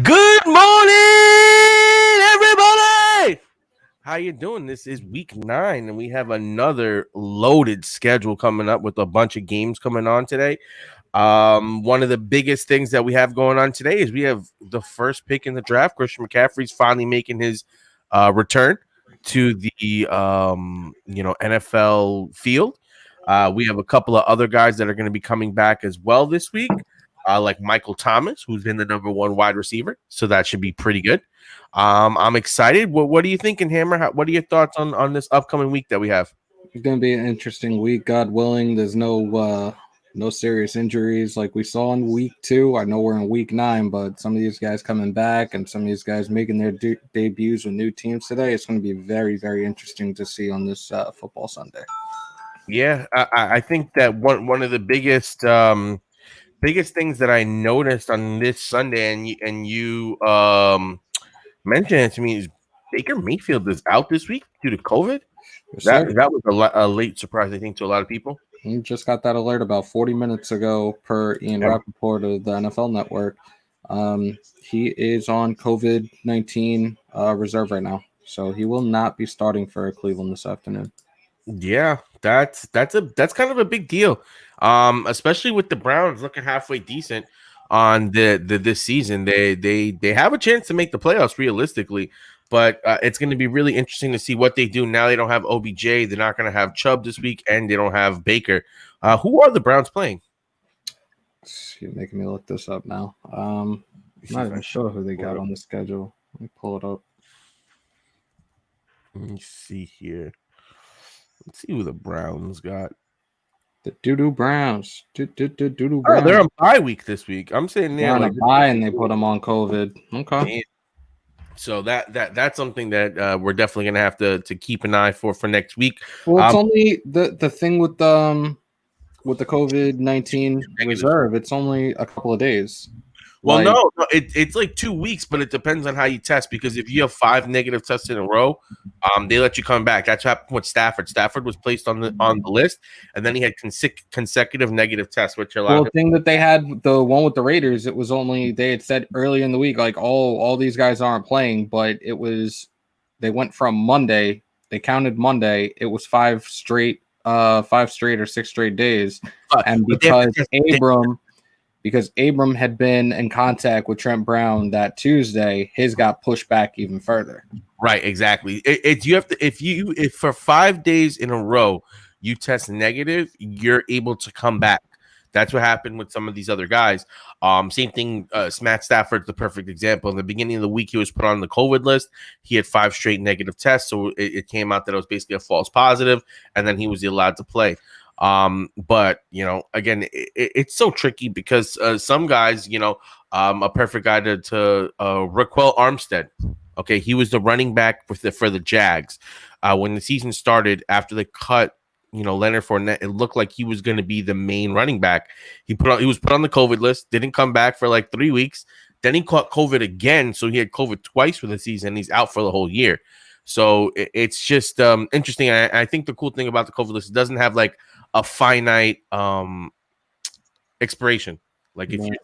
Good morning, everybody. How you doing? This is week 9, and we have another loaded schedule coming up with a bunch of games coming on today. One of the biggest things that we have going on today is we have the first pick in the draft. Christian McCaffrey's finally making his return to the NFL field. We have a couple of other guys that are going to be coming back as well this week, like Michael Thomas, who's been the number 1 wide receiver. So that should be pretty good. I'm excited. What are you thinking, Hammer? What are your thoughts on this upcoming week that we have? It's going to be an interesting week, God willing. There's no serious injuries like we saw in week 2. I know we're in week 9, but some of these guys coming back and some of these guys making their debuts with new teams today. It's going to be very, very interesting to see on this football Sunday. Yeah, I think that one of the biggest things that I noticed on this Sunday, and you mentioned it to me, is Baker Mayfield is out this week due to COVID. Yes, that was a late surprise, I think, to a lot of people. He just got that alert about 40 minutes ago per Ian Rappaport of the NFL Network. He is on COVID-19 reserve right now, so he will not be starting for Cleveland this afternoon. Yeah, that's kind of a big deal, especially with the Browns looking halfway decent on the this season. They have a chance to make the playoffs realistically, but it's going to be really interesting to see what they do now. They don't have OBJ, they're not going to have Chubb this week, and they don't have Baker. Who are the Browns playing? You're making me look this up now. I'm not even sure who they got on the schedule. Let me pull it up. Let me see here. Let's see who the Browns got. The Doo-Doo Browns. Doo-Doo Oh, Browns. they're on bye week this week. I'm saying they're on a bye and they put them on COVID. Okay. So that's something that we're definitely gonna have to keep an eye for next week. Well, it's only the thing with the COVID-19 reserve. It's only a couple of days. Well, no, it's like 2 weeks, but it depends on how you test. Because if you have 5 negative tests in a row, they let you come back. That's what happened with Stafford. Stafford was placed on the list, and then he had consecutive negative tests, which allowed. Well, the thing that they had, the one with the Raiders, it was only they had said early in the week, like all these guys aren't playing, but it was they went from Monday. They counted Monday. It was 5 straight or 6 straight days, and because Abram had been in contact with Trent Brown that Tuesday, his got pushed back even further. Right, exactly. You have to if for 5 days in a row you test negative, you're able to come back. That's what happened with some of these other guys. Same thing. Matt Stafford's the perfect example. In the beginning of the week, he was put on the COVID list. He had 5 straight negative tests, so it came out that it was basically a false positive, and then he was allowed to play. But again, it's so tricky because some guys, a perfect guy to Raquel Armstead. Okay, he was the running back for the Jags. When the season started, after they cut Leonard Fournette, it looked like he was going to be the main running back. He was put on the COVID list, didn't come back for like 3 weeks. Then he caught COVID again, so he had COVID twice for the season. He's out for the whole year. So it's just interesting. I think the cool thing about the COVID list, it doesn't have like a finite expiration. Like if you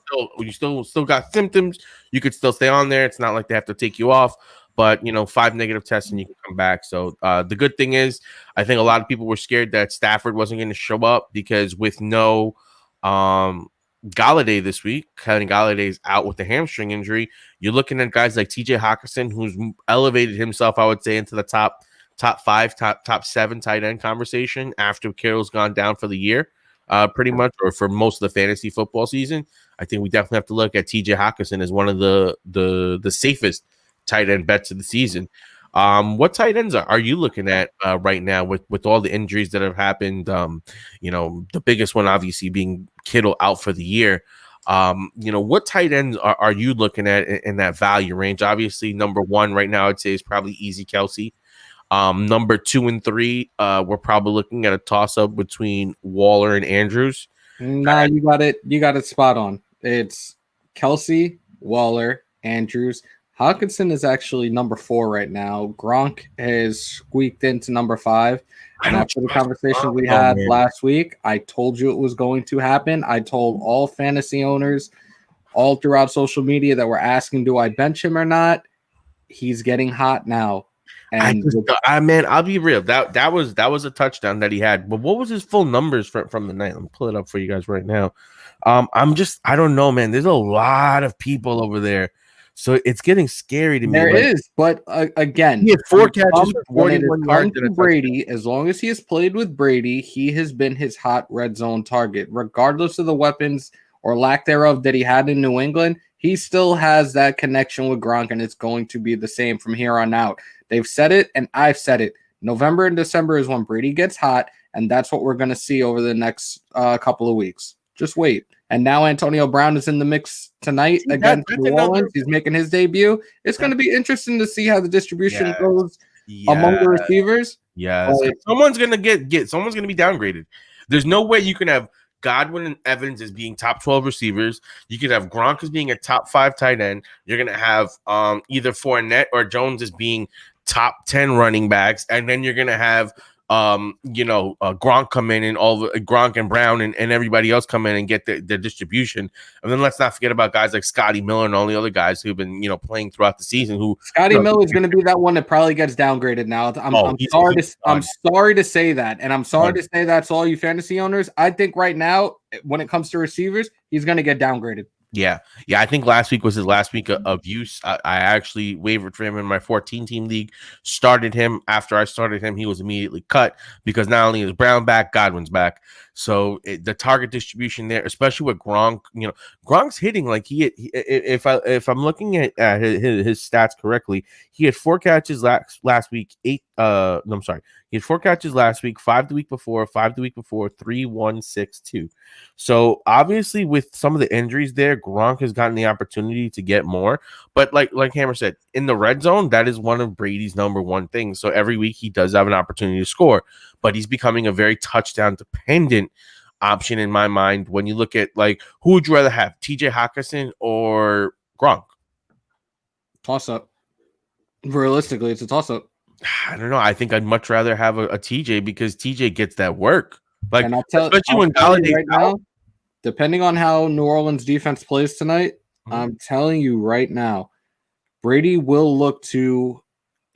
still got symptoms, you could still stay on there. It's not like they have to take you off. But 5 negative tests and you can come back. So the good thing is, I think a lot of people were scared that Stafford wasn't going to show up because with no Galladay this week, Kenny Galladay is out with the hamstring injury. You're looking at guys like TJ Hawkinson, who's elevated himself, I would say, into the top 5, top 7 tight end conversation after Carroll's gone down for the year, pretty much, or for most of the fantasy football season. I think we definitely have to look at TJ Hawkinson as one of the safest tight end bets of the season. What tight ends are you looking at right now with all the injuries that have happened? The biggest one obviously being Kittle out for the year. What tight ends are you looking at in that value range? Obviously, number 1 right now, I'd say, is probably Easy Kelsey. Number 2 and 3, we're probably looking at a toss-up between Waller and Andrews. Nah, you got it spot on. It's Kelsey, Waller, Andrews. Hawkinson is actually number 4 right now. Gronk has squeaked into number 5. And after the conversation we had last week, I told you it was going to happen. I told all fantasy owners all throughout social media that were asking, do I bench him or not? He's getting hot now. And man, I'll be real. That was a touchdown that he had. But what was his full numbers from the night? Let me pull it up for you guys right now. I don't know, man. There's a lot of people over there, so it's getting scary to me. There is, but again, he had 4 catches, 41 yards. Brady, as long as he has played with Brady, he has been his hot red zone target, regardless of the weapons or lack thereof that he had in New England. He still has that connection with Gronk, and it's going to be the same from here on out. They've said it, and I've said it. November and December is when Brady gets hot, and that's what we're going to see over the next couple of weeks. Just wait. And now Antonio Brown is in the mix tonight against New Orleans. He's making his debut. It's going to be interesting to see how the distribution goes among the receivers. Yes. Someone's going to get someone's going to be downgraded. There's no way you can have Godwin and Evans as being top 12 receivers. You could have Gronk as being a top 5 tight end. You're going to have either Fournette or Jones as being top 10 running backs. And then you're going to have Gronk come in and all the Gronk and Brown and everybody else come in and get the distribution. And then let's not forget about guys like Scotty Miller and all the other guys who've been, playing throughout the season. Who Scotty Miller is going to be that one that probably gets downgraded now. I'm sorry to say that. And I'm sorry to say that to all you fantasy owners. I think right now, when it comes to receivers, he's going to get downgraded. Yeah. I think last week was his last week of use. I actually wavered for him in my 14-team league. Started him. After I started him, he was immediately cut because not only is Brown back, Godwin's back. So the target distribution there, especially with Gronk, Gronk's hitting like if I'm looking at his stats correctly, he had 4 catches last week. He had 4 catches last week, 5 the week before, 3, 1, 6, 2. So obviously with some of the injuries there, Gronk has gotten the opportunity to get more. But like Hammer said, in the red zone, that is one of Brady's number one things. So every week he does have an opportunity to score, but he's becoming a very touchdown dependent option in my mind. When you look at who would you rather have, TJ Hawkinson or Gronk? Toss up. Realistically, it's a toss up. I don't know. I think I'd much rather have a TJ because TJ gets that work. Especially when Galladay right now, depending on how New Orleans defense plays tonight, I'm telling you right now, Brady will look to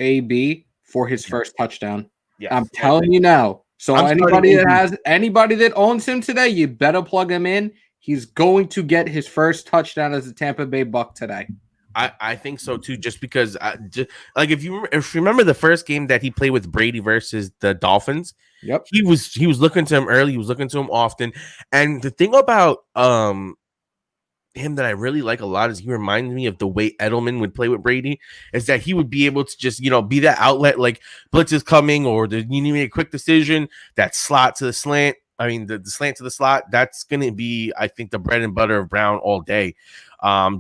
AB for his first touchdown. Yes. I'm telling you now. So anybody that owns him today, you better plug him in. He's going to get his first touchdown as a Tampa Bay Buck today. I think so too. Just because, if you remember the first game that he played with Brady versus the Dolphins, yep, he was looking to him early. He was looking to him often. And the thing about him that I really like a lot is he reminds me of the way Edelman would play with Brady. Is that he would be able to just be that outlet, like blitz is coming, or you need to make a quick decision. That slot to the slant. I mean, the slant to the slot. That's going to be, I think, the bread and butter of Brown all day.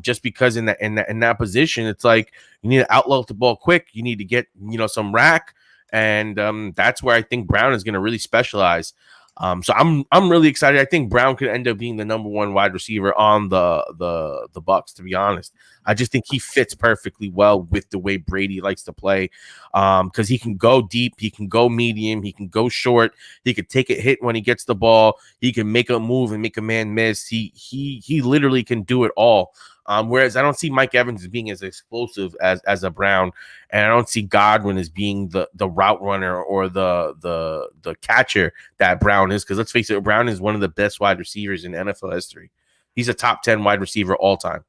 Just because in that position, it's like you need to outload the ball quick. You need to get some rack, and that's where I think Brown is going to really specialize. So I'm really excited. I think Brown could end up being the number 1 wide receiver on the Bucks. To be honest, I just think he fits perfectly well with the way Brady likes to play. Because he can go deep, he can go medium, he can go short, he could take a hit when he gets the ball, he can make a move and make a man miss. He literally can do it all. Whereas I don't see Mike Evans as being as explosive as a Brown, and I don't see Godwin as being the route runner or the catcher that Brown is. Because let's face it, Brown is one of the best wide receivers in NFL history. He's a top 10 wide receiver all time.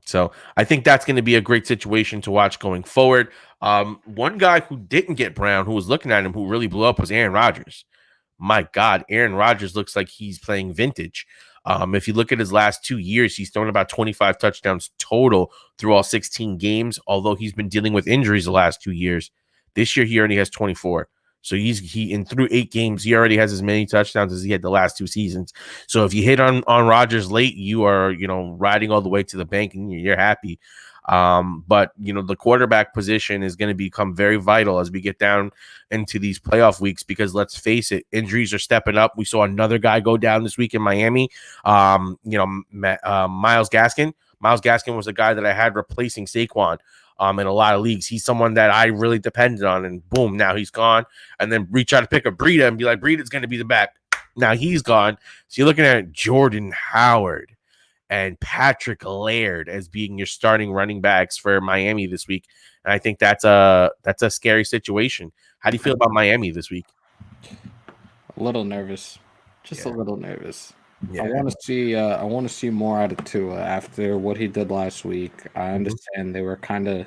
So I think that's going to be a great situation to watch going forward. One guy who didn't get Brown, who was looking at him, who really blew up, was Aaron Rodgers. My God, Aaron Rodgers looks like he's playing vintage. If you look at his last 2 years, he's thrown about 25 touchdowns total through all 16 games, although he's been dealing with injuries the last 2 years. This year, he already has 24. So he through 8 games, he already has as many touchdowns as he had the last 2 seasons. So if you hit on Rodgers late, you are, riding all the way to the bank and you're happy. But the quarterback position is going to become very vital as we get down into these playoff weeks, because let's face it, injuries are stepping up. We saw another guy go down this week in Miami. Myles Gaskin. Myles Gaskin was a guy that I had replacing Saquon in a lot of leagues. He's someone that I really depended on, and boom, now he's gone. And then we try to pick up Breida and be like, Breida's going to be the back. Now he's gone. So you're looking at Jordan Howard and Patrick Laird as being your starting running backs for Miami this week. And I think that's a scary situation. How do you feel about Miami this week? A little nervous, just a Yeah. little nervous. Yeah. I want to see more out of Tua after what he did last week. I understand they were kind of,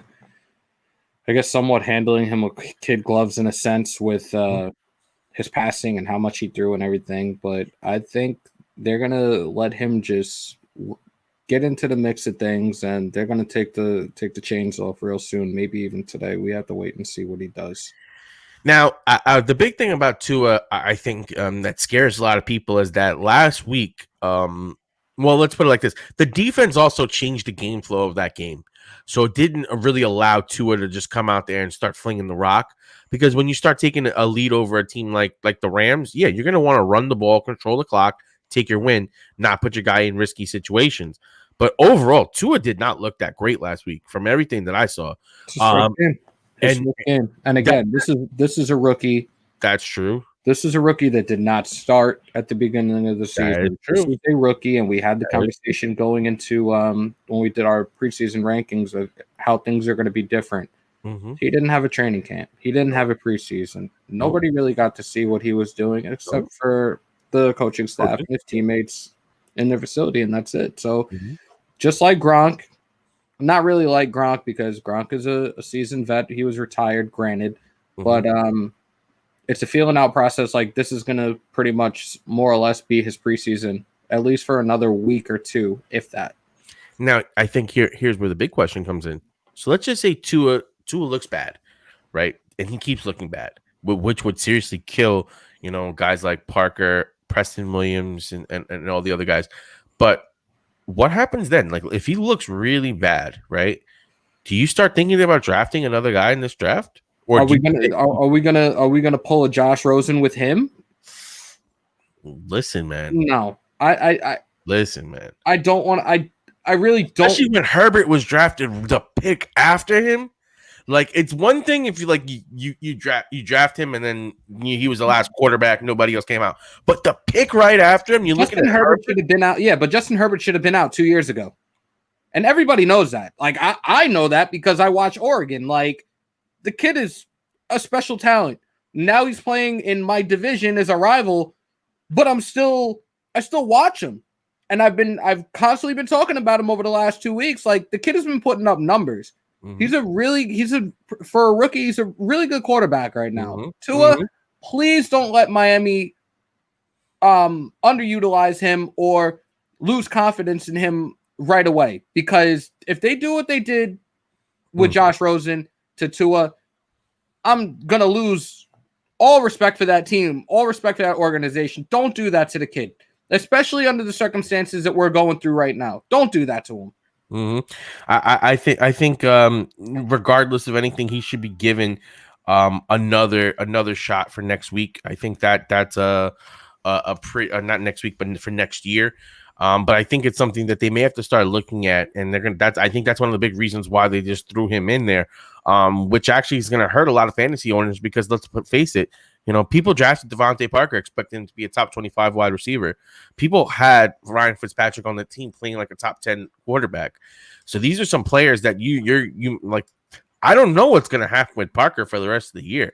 I guess, somewhat handling him with kid gloves in a sense with his passing and how much he threw and everything. But I think they're gonna let him just get into the mix of things, and they're gonna take the chains off real soon. Maybe even today. We have to wait and see what he does. Now, the big thing about Tua, I think that scares a lot of people is that last week, well, let's put it like this: the defense also changed the game flow of that game, so it didn't really allow Tua to just come out there and start flinging the rock. Because when you start taking a lead over a team like the Rams, yeah, you're going to want to run the ball, control the clock, take your win, not put your guy in risky situations. But overall, Tua did not look that great last week from everything that I saw. And again, this is a rookie. That's true. This is a rookie that did not start at the beginning of the season. This was a rookie, and we had the conversation going into when we did our preseason rankings of how things are going to be different. Mm-hmm. He didn't have a training camp. He didn't have a preseason. Nobody really got to see what he was doing except for the coaching staff and his teammates in their facility, and that's it. So just like Gronk, not really like Gronk because Gronk is a seasoned vet. He was retired, granted, but it's a feeling out process. Like this is going to pretty much more or less be his preseason, at least for another week or two, if that. Now, I think here's where the big question comes in. So let's just say Tua looks bad, right? And he keeps looking bad, which would seriously kill, guys like Parker, Preston Williams, and all the other guys. But what happens then? Like if he looks really bad, right? Do you start thinking about drafting another guy in this draft? Or are we gonna pull a Josh Rosen with him? Listen, man. No, I listen, man. I don't want. I really don't. Especially when Herbert was drafted the pick after him. Like it's one thing if you draft him and then he was the last quarterback, nobody else came out. But the pick right after him, you look at Herbert should have been out. Yeah, but Justin Herbert should have been out 2 years ago, and everybody knows that. Like I know that because I watch Oregon. Like the kid is a special talent. Now he's playing in my division as a rival, but I still watch him, and I've constantly been talking about him over the last 2 weeks. Like the kid has been putting up numbers. For a rookie, he's a really good quarterback right now. Tua, please don't let Miami underutilize him or lose confidence in him right away. Because if they do what they did with Josh Rosen to Tua, I'm gonna lose all respect for that team, all respect for that organization. Don't do that to the kid, especially under the circumstances that we're going through right now. Don't do that to him. I think regardless of anything, he should be given another shot for next week. I think that's not next week, but for next year. But I think it's something that they may have to start looking at, and they're gonna. I think that's one of the big reasons why they just threw him in there, which actually is going to hurt a lot of fantasy owners because face it. People drafted Devontae Parker expecting him to be a top 25 wide receiver. People had Ryan Fitzpatrick on the team playing like a top 10 quarterback. So these are some players that you like. I don't know what's going to happen with Parker for the rest of the year.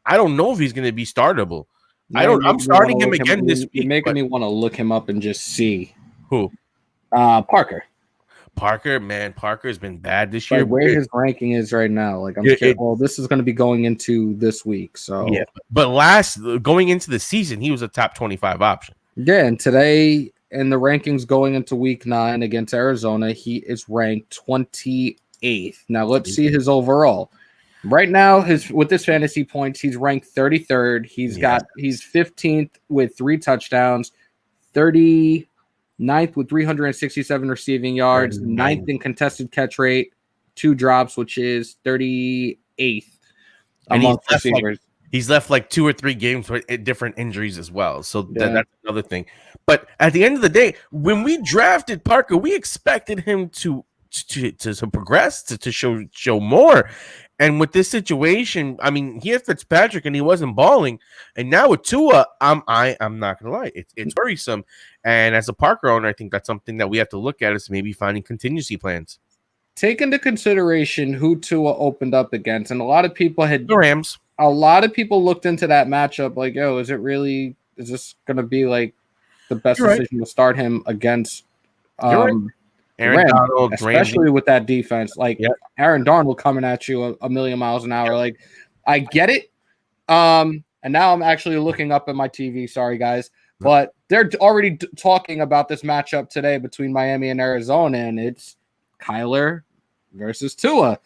I don't know if he's going to be startable. I'm starting him again this week. You're making me want to look him up and just see who. Parker. Man, Parker's been bad this year. Where his ranking is right now, like this is going to be going into this week. So yeah, but going into the season, he was a top 25 option. Yeah, and today in the rankings going into week 9 against Arizona, he is ranked 28th. Now let's see his overall. Right now, with his fantasy points, he's ranked 33rd. He's 15th with 3 touchdowns, 39th with 367 receiving yards, 9th in contested catch rate, 2 drops, which is 38th among receivers. He's left like 2 or 3 games with different injuries as well. So that's another thing. But at the end of the day, when we drafted Parker, we expected him to progress, to show more. And with this situation, I mean, he had Fitzpatrick and he wasn't balling, and now with Tua, I'm not gonna lie, it's worrisome. And as a Parker owner, I think that's something that we have to look at is maybe finding contingency plans. Take into consideration who Tua opened up against, and a lot of people The Rams. looked into that matchup like, "Yo, is this going to be like the best You're right. decision to start him against You're right. Aaron Rams, Donald, especially Ramsey. with that defense? Like Yep. Aaron Darnold coming at you a million miles an hour. Like, I get it. And now I'm actually looking up at my TV. Sorry, guys, but they're already talking about this matchup today between Miami and Arizona, and it's Kyler versus Tua.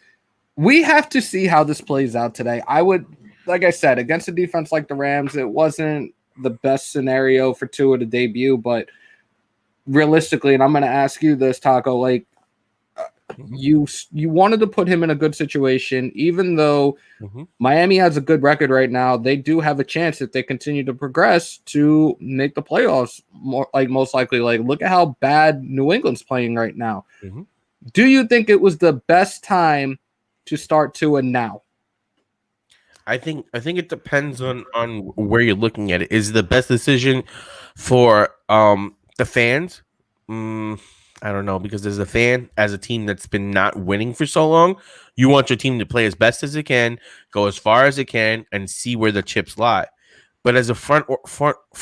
We have to see how this plays out today. I would, like I said, against a defense like the Rams, it wasn't the best scenario for Tua to debut, but realistically, and I'm going to ask you this, Taco, like you wanted to put him in a good situation, even though Miami has a good record right now. They do have a chance if they continue to progress to make the playoffs. Most likely, look at how bad New England's playing right now. Do you think it was the best time to start Tua now? I think it depends on where you're looking at it. Is the best decision for the fans? I don't know, because as a fan, as a team that's been not winning for so long, you want your team to play as best as it can, go as far as it can, and see where the chips lie. But as a front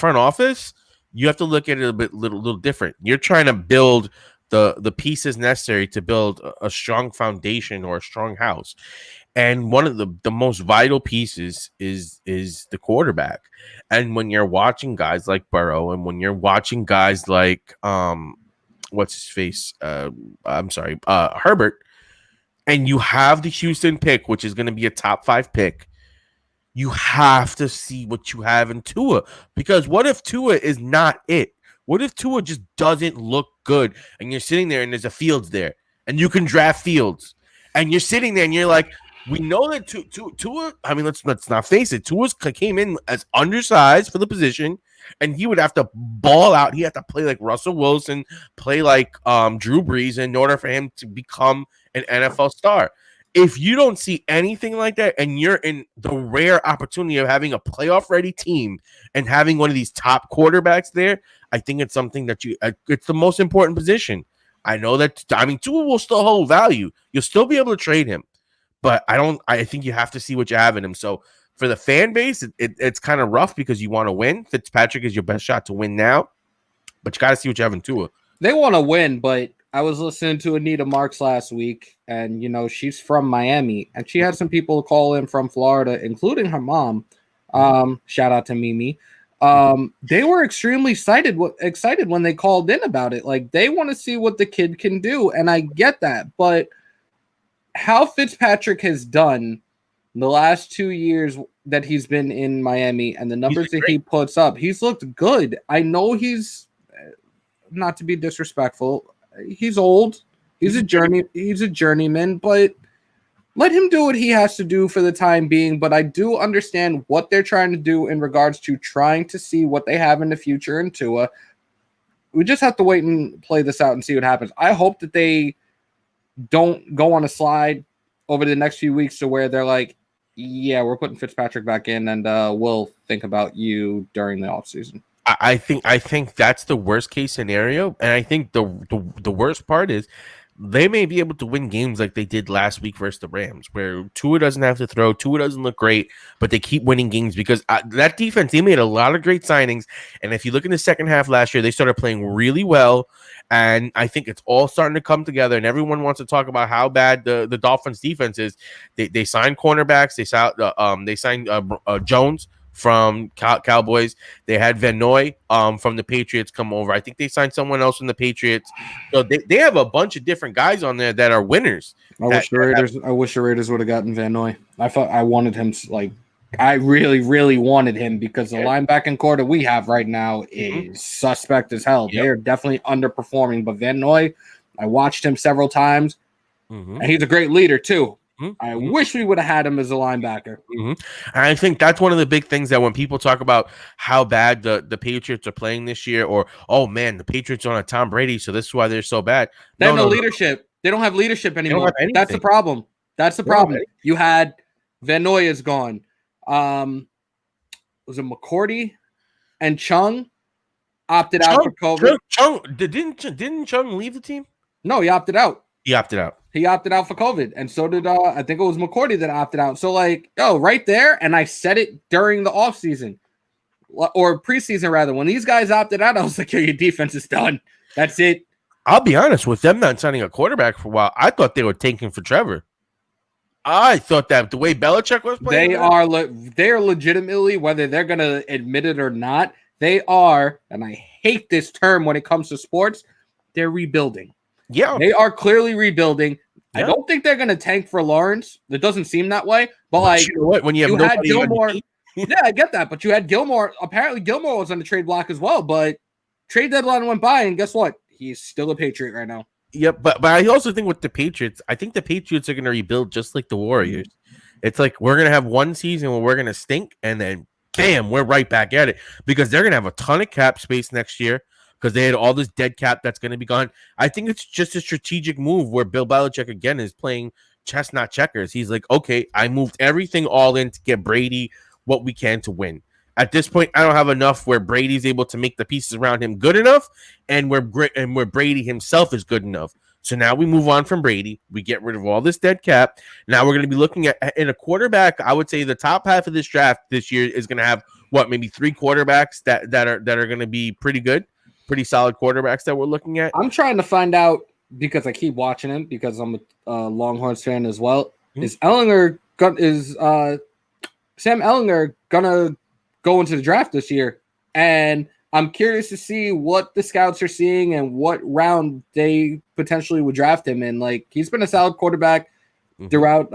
office, you have to look at it a little different. You're trying to build the pieces necessary to build a strong foundation or a strong house. And one of the most vital pieces is the quarterback. And when you're watching guys like Burrow, and when you're watching guys like what's his face? Herbert, and you have the Houston pick, which is going to be a top 5 pick. You have to see what you have in Tua, because what if Tua is not it? What if Tua just doesn't look good, and you're sitting there and there's a Fields there, and you can draft Fields, and you're sitting there and you're like, we know that Tua. I mean, let's not face it. Tua came in as undersized for the position, and he would have to ball out. He had to play like Russell Wilson, play like Drew Brees in order for him to become an NFL star. If you don't see anything like that, and you're in the rare opportunity of having a playoff-ready team and having one of these top quarterbacks there, I think it's something that it's the most important position. I know that. I mean, Tua will still hold value. You'll still be able to trade him. But I think you have to see what you have in him. So for the fan base, it's kind of rough because you want to win. Fitzpatrick is your best shot to win now, but you got to see what you have in Tua. They want to win, but I was listening to Anita Marks last week, and she's from Miami, and she had some people call in from Florida, including her mom. Shout out to Mimi. They were extremely excited when they called in about it. Like, they want to see what the kid can do, and I get that, but how Fitzpatrick has done the last 2 years that he's been in Miami and the numbers that he puts up, he's looked good. I know he's, not to be disrespectful, he's old. He's a journeyman, but let him do what he has to do for the time being. But I do understand what they're trying to do in regards to trying to see what they have in the future in Tua. We just have to wait and play this out and see what happens. I hope that they don't go on a slide over the next few weeks to where they're like, yeah, we're putting Fitzpatrick back in, and we'll think about you during the offseason. I think that's the worst case scenario, and I think the worst part is they may be able to win games like they did last week versus the Rams, where Tua doesn't have to throw, Tua doesn't look great, but they keep winning games because that defense, they made a lot of great signings, and if you look in the second half last year, they started playing really well, and I think it's all starting to come together, and everyone wants to talk about how bad the Dolphins defense is. They signed cornerbacks, they signed Jones from Cowboys. They had Van Noy from the Patriots come over. I think they signed someone else from the Patriots. So they have a bunch of different guys on there that are winners. I wish the Raiders would have gotten Van Noy. I wanted him, like, I really, really wanted him, because the linebacking core that we have right now is suspect as hell. Yep. They are definitely underperforming. But Van Noy, I watched him several times, and he's a great leader too. I wish we would have had him as a linebacker. And I think that's one of the big things that when people talk about how bad the Patriots are playing this year, or, oh man, the Patriots are on a Tom Brady, so this is why they're so bad. They have no leadership. They don't have leadership anymore. That's the problem. That's the problem. You had Van Noy's gone. Was it McCourty and Chung opted out for COVID? Didn't Chung leave the team? No, he opted out. He opted out. He opted out for COVID, and so did I think it was McCourty that opted out. So right there, and I said it during the offseason or preseason rather. When these guys opted out, I was like, "Yo, your defense is done. That's it." I'll be honest with them not signing a quarterback for a while. I thought they were tanking for Trevor. I thought that the way Belichick was playing, they are legitimately, whether they're gonna admit it or not, they are, and I hate this term when it comes to sports, they're rebuilding. Yeah, they are clearly rebuilding. Yeah. I don't think they're gonna tank for Lawrence. It doesn't seem that way. But you know what? When you had Gilmore, yeah, I get that. But you had Gilmore. Apparently, Gilmore was on the trade block as well. But trade deadline went by, and guess what? He's still a Patriot right now. Yep, but I also think with the Patriots, I think the Patriots are going to rebuild just like the Warriors. It's like we're going to have one season where we're going to stink, and then bam, we're right back at it because they're going to have a ton of cap space next year because they had all this dead cap that's going to be gone. I think it's just a strategic move where Bill Belichick again is playing chess, not checkers. He's like, okay, I moved everything all in to get Brady what we can to win. At this point, I don't have enough where Brady's able to make the pieces around him good enough, and where Brady himself is good enough. So now we move on from Brady. We get rid of all this dead cap. Now we're going to be looking at in a quarterback. I would say the top half of this draft this year is going to have maybe 3 quarterbacks that are going to be pretty good, pretty solid quarterbacks that we're looking at. I'm trying to find out because I keep watching him because I'm a Longhorns fan as well. Mm-hmm. Is Sam Ehlinger gonna go into the draft this year? And I'm curious to see what the scouts are seeing and what round they potentially would draft him in. Like, he's been a solid quarterback throughout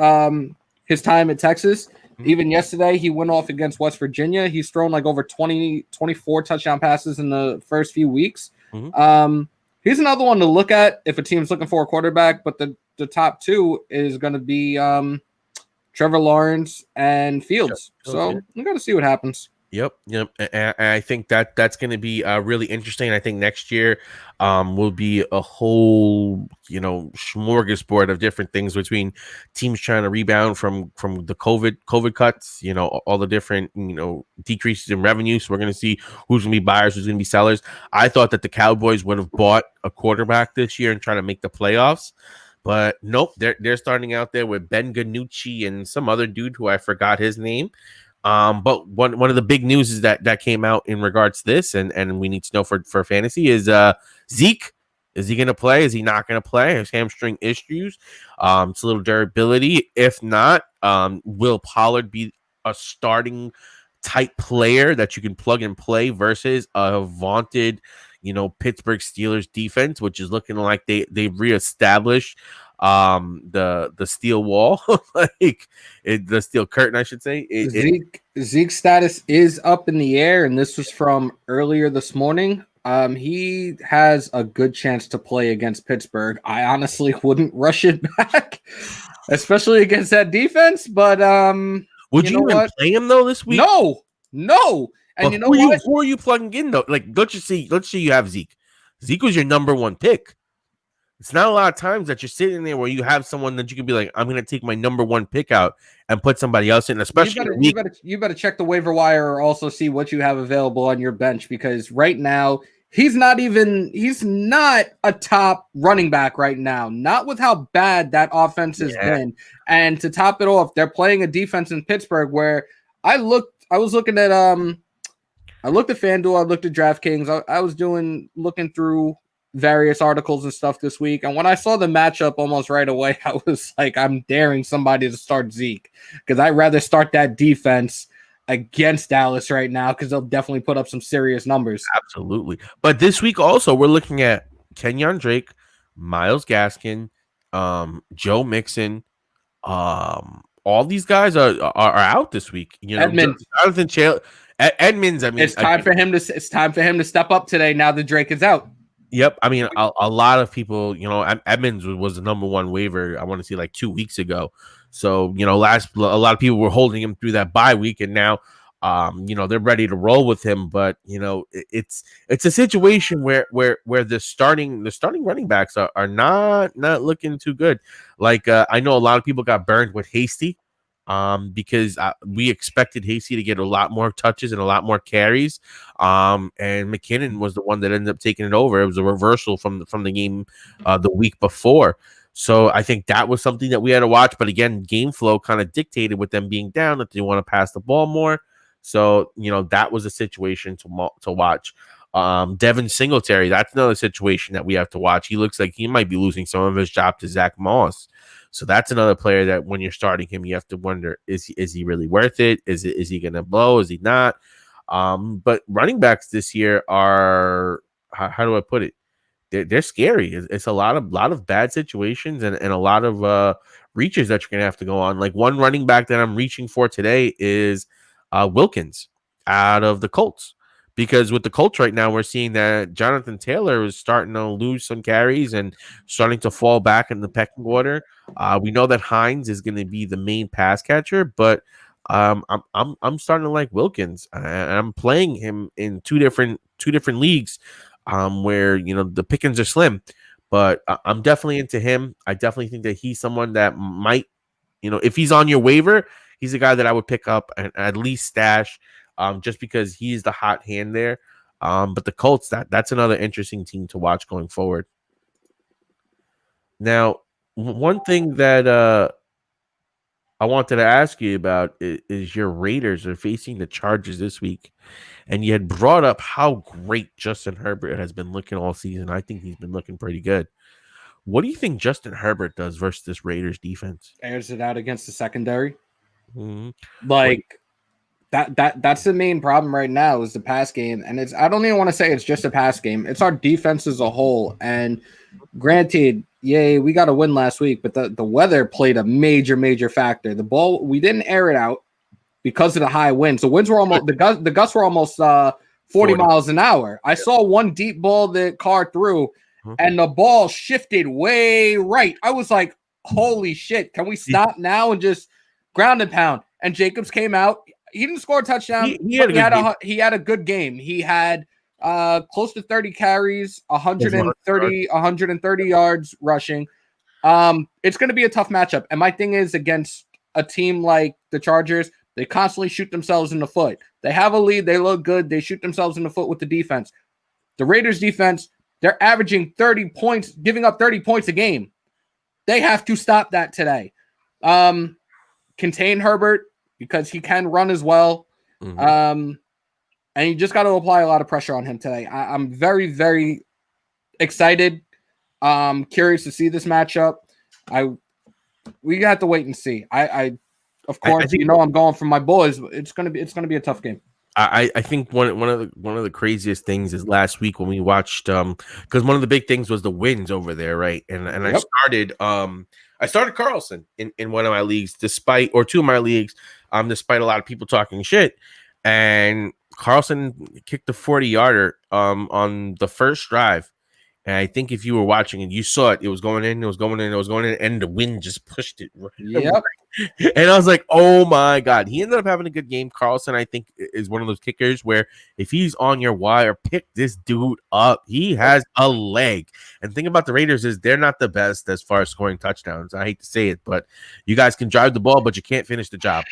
his time at Texas. Mm-hmm. Even yesterday, he went off against West Virginia. He's thrown like over 24 touchdown passes in the first few weeks. Mm-hmm. He's another one to look at if a team's looking for a quarterback, but the top 2 is going to be Trevor Lawrence and Fields. So we got to see what happens. Yep. And I think that's going to be really interesting. I think next year will be a whole, smorgasbord of different things between teams trying to rebound from the COVID cuts, all the different, decreases in revenue. So we're going to see who's going to be buyers, who's going to be sellers. I thought that the Cowboys would have bought a quarterback this year and trying to make the playoffs. But nope, they're starting out there with Ben DiNucci and some other dude who I forgot his name. But one of the big news is that came out in regards to this, and we need to know for fantasy is Zeke. Is he going to play? Is he not going to play? His hamstring issues. It's a little durability. If not, will Pollard be a starting type player that you can plug and play versus a vaunted, Pittsburgh Steelers defense, which is looking like they've reestablished the steel wall, the steel curtain, I should say. Zeke's status is up in the air, and this was from earlier this morning. He has a good chance to play against Pittsburgh. I honestly wouldn't rush it back, especially against that defense. But would you even play him though this week? No. And who are you plugging in though? Like, let's say you have Zeke. Zeke was your number 1 pick. It's not a lot of times that you're sitting there where you have someone that you can be like, I'm going to take my number 1 pick out and put somebody else in, especially you better check the waiver wire or also see what you have available on your bench, because right now he's not a top running back right now, not with how bad that offense has been. And to top it off, they're playing a defense in Pittsburgh where I looked at FanDuel, I looked at DraftKings, I was looking through various articles and stuff this week, and when I saw the matchup almost right away, I was like, I'm daring somebody to start Zeke, because I'd rather start that defense against Dallas right now, because they'll definitely put up some serious numbers. Absolutely. But this week also we're looking at Kenyon Drake, Myles Gaskin, Joe Mixon. All these guys are out this week. Edmonds. Edmonds. I mean, it's time for him to step up today. Now that Drake is out. Yep. I mean, a lot of people, Edmonds was the number 1 waiver, I want to see, like 2 weeks ago. So, a lot of people were holding him through that bye week. And now they're ready to roll with him, but it's a situation where the starting running backs are not looking too good. Like I know a lot of people got burned with Hasty, because we expected Hasty to get a lot more touches and a lot more carries, and McKinnon was the one that ended up taking it over. It was a reversal from the game the week before. So I think that was something that we had to watch. But again, game flow kind of dictated with them being down that they want to pass the ball more. So, that was a situation to watch. Devin Singletary, that's another situation that we have to watch. He looks like he might be losing some of his job to Zach Moss. So that's another player that when you're starting him, you have to wonder, is he really worth it? Is he going to blow? Is he not? But running backs this year are, how do I put it? They're scary. It's a lot of bad situations and a lot of reaches that you're going to have to go on. Like one running back that I'm reaching for today is Wilkins out of the Colts, because with the Colts right now, we're seeing that Jonathan Taylor is starting to lose some carries and starting to fall back in the pecking order. We know that Hines is going to be the main pass catcher, but I'm starting to like Wilkins. I'm playing him in two different leagues, where the pickings are slim, but I'm definitely into him. I definitely think that he's someone that might, if he's on your waiver, he's a guy that I would pick up and at least stash, just because he's the hot hand there. But the Colts, that's another interesting team to watch going forward. Now, one thing that I wanted to ask you about is your Raiders are facing the Chargers this week. And you had brought up how great Justin Herbert has been looking all season. I think he's been looking pretty good. What do you think Justin Herbert does versus this Raiders defense? Airs it out against the secondary. Mm-hmm. Like that's the main problem right now is the pass game. And I don't even want to say it's just a pass game. It's our defense as a whole. And granted, yay, we got a win last week, but the weather played a major factor. The ball, we didn't air it out because of the high winds. The winds were almost the gusts were almost 40 miles an hour. I saw one deep ball that Carr threw, and the ball shifted way right. I was like, holy shit, can we stop now and just ground and pound? And Jacobs came out. He didn't score a touchdown. He had a good game. He had close to 30 carries, 130 yards rushing. It's going to be a tough matchup. And my thing is, against a team like the Chargers, they constantly shoot themselves in the foot. They have a lead. They look good. They shoot themselves in the foot with the defense. The Raiders defense, they're averaging 30 points, giving up 30 points a game. They have to stop that today. Contain Herbert because he can run as well. Mm-hmm. And you just got to apply a lot of pressure on him today. I'm very, very excited. Curious to see this matchup. We have to wait and see. Of course, I'm going for my boys. It's gonna be a tough game. I think one of the craziest things is last week when we watched because one of the big things was the wins over there, right? And yep. I started Carlson in one of my leagues, despite two of my leagues, despite a lot of people talking shit, and Carlson kicked a 40-yarder on the first drive. And I think if you were watching and you saw it, it was going in, and the wind just pushed it. Yep. And I was like, oh my God. He ended up having a good game. Carlson, I think, is one of those kickers where if he's on your wire, pick this dude up. He has a leg. And the thing about the Raiders is they're not the best as far as scoring touchdowns. I hate to say it, but you guys can drive the ball, but you can't finish the job.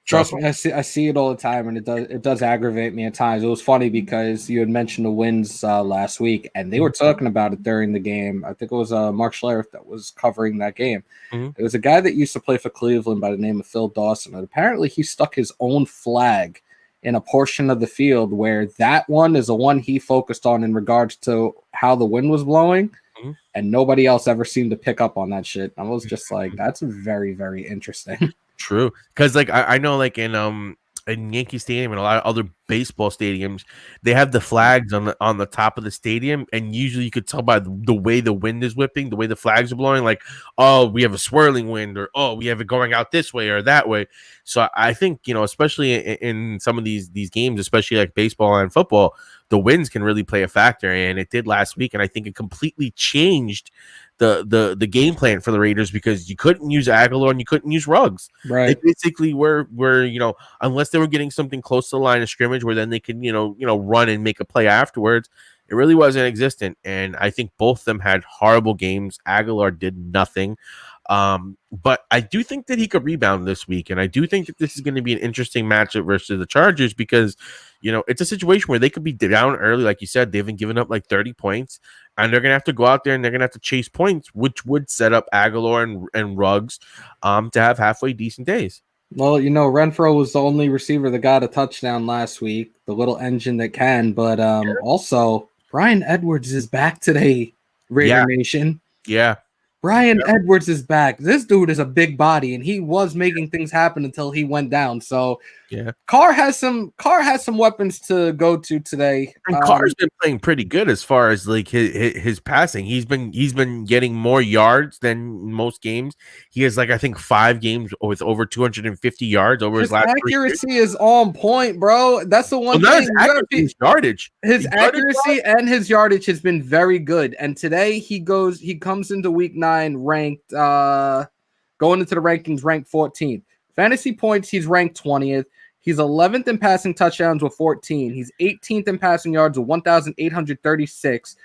Trust me, I see it all the time, and it does aggravate me at times. It was funny because you had mentioned the wins last week, and they were talking about it during the game. I think it was Mark Schlereth that was covering that game. Mm-hmm. It was a guy that used to play for Cleveland by the name of Phil Dawson, and apparently he stuck his own flag in a portion of the field where that one is the one he focused on in regards to how the wind was blowing, mm-hmm. and nobody else ever seemed to pick up on that shit. I was just like, that's very, very interesting. True, because like I know, like in Yankee Stadium and a lot of other baseball stadiums, they have the flags on the top of the stadium, and usually you could tell by the way the wind is whipping, the way the flags are blowing, like, oh, we have a swirling wind, or oh, we have it going out this way or that way. So I think, especially in some of these games, especially like baseball and football, the winds can really play a factor, and it did last week, and I think it completely changed the game plan for the Raiders because you couldn't use Aguilar and you couldn't use Ruggs. They Right. basically were unless they were getting something close to the line of scrimmage where then they could run and make a play afterwards. It really wasn't existent, and I think both of them had horrible games. Aguilar did nothing. But I do think that he could rebound this week, and I do think that this is going to be an interesting matchup versus the Chargers because, it's a situation where they could be down early, like you said. They haven't given up like 30 points, and they're going to have to go out there and they're going to have to chase points, which would set up Aguilar and Ruggs to have halfway decent days. Well, Renfro was the only receiver that got a touchdown last week, the little engine that can. But also, Bryan Edwards is back today, Raider Nation. Yeah. Bryan Edwards is back. This dude is a big body, and he was making things happen until he went down. So, Carr has some weapons to go to today. And Carr's been playing pretty good as far as like his passing. He's been getting more yards than most games. He has I think 5 games with over 250 yards over his last. Accuracy is on point, bro. That's the one thing. His yardage. His accuracy and his yardage has been very good. And today he comes into week 9 ranked, going into the rankings ranked 14th. Fantasy points, he's ranked 20th. He's 11th in passing touchdowns with 14. He's 18th in passing yards with 1,836.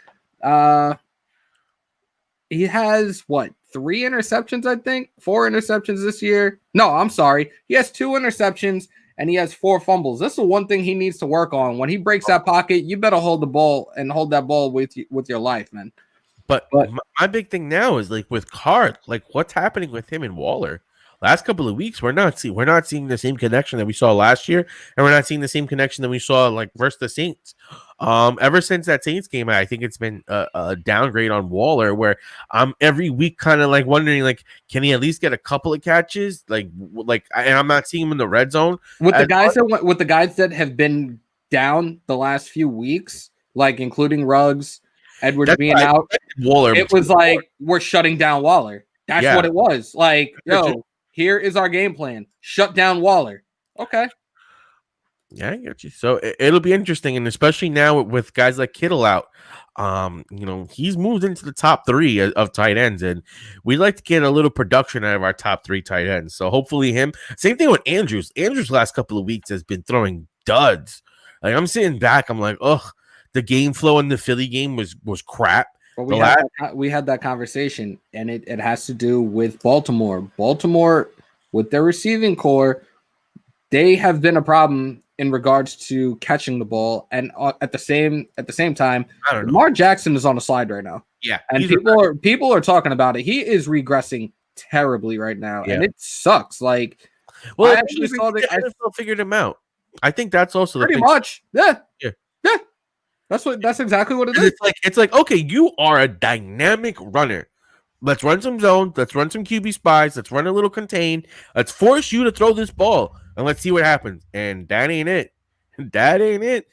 He has 3 interceptions, I think? 4 interceptions this year. No, I'm sorry. He has 2 interceptions and he has 4 fumbles. This is one thing he needs to work on. When he breaks that pocket, you better hold the ball and hold that ball with your life, man. But my big thing now is with Carr, what's happening with him and Waller? Last couple of weeks, we're not seeing the same connection that we saw last year, and we're not seeing the same connection that we saw versus the Saints. Ever since that Saints game, I think it's been a downgrade on Waller, where I'm every week kind of wondering can he at least get a couple of catches? And I'm not seeing him in the red zone with the guys that have been down the last few weeks, including Ruggs, Edwards being out. Waller, it was we're shutting down Waller. That's what it was. Here is our game plan. Shut down Waller. Okay. Yeah, I get you. So it'll be interesting, and especially now with guys like Kittle out, he's moved into the top 3 of tight ends, and we like to get a little production out of our top 3 tight ends. So hopefully him. Same thing with Andrews. Andrews last couple of weeks has been throwing duds. I'm sitting back. I'm like, ugh, the game flow in the Philly game was crap. Well, we had that conversation, and it has to do with Baltimore. Baltimore, with their receiving core, they have been a problem in regards to catching the ball, and at the same time, Lamar Jackson is on a slide right now. Yeah, and people are talking about it. He is regressing terribly right now, and it sucks. I actually saw that I figured him out. I think that's also pretty much. Yeah. That's exactly what it is. It's okay, you are a dynamic runner. Let's run some zones. Let's run some QB spies. Let's run a little contain. Let's force you to throw this ball, and let's see what happens. And that ain't it. That ain't it.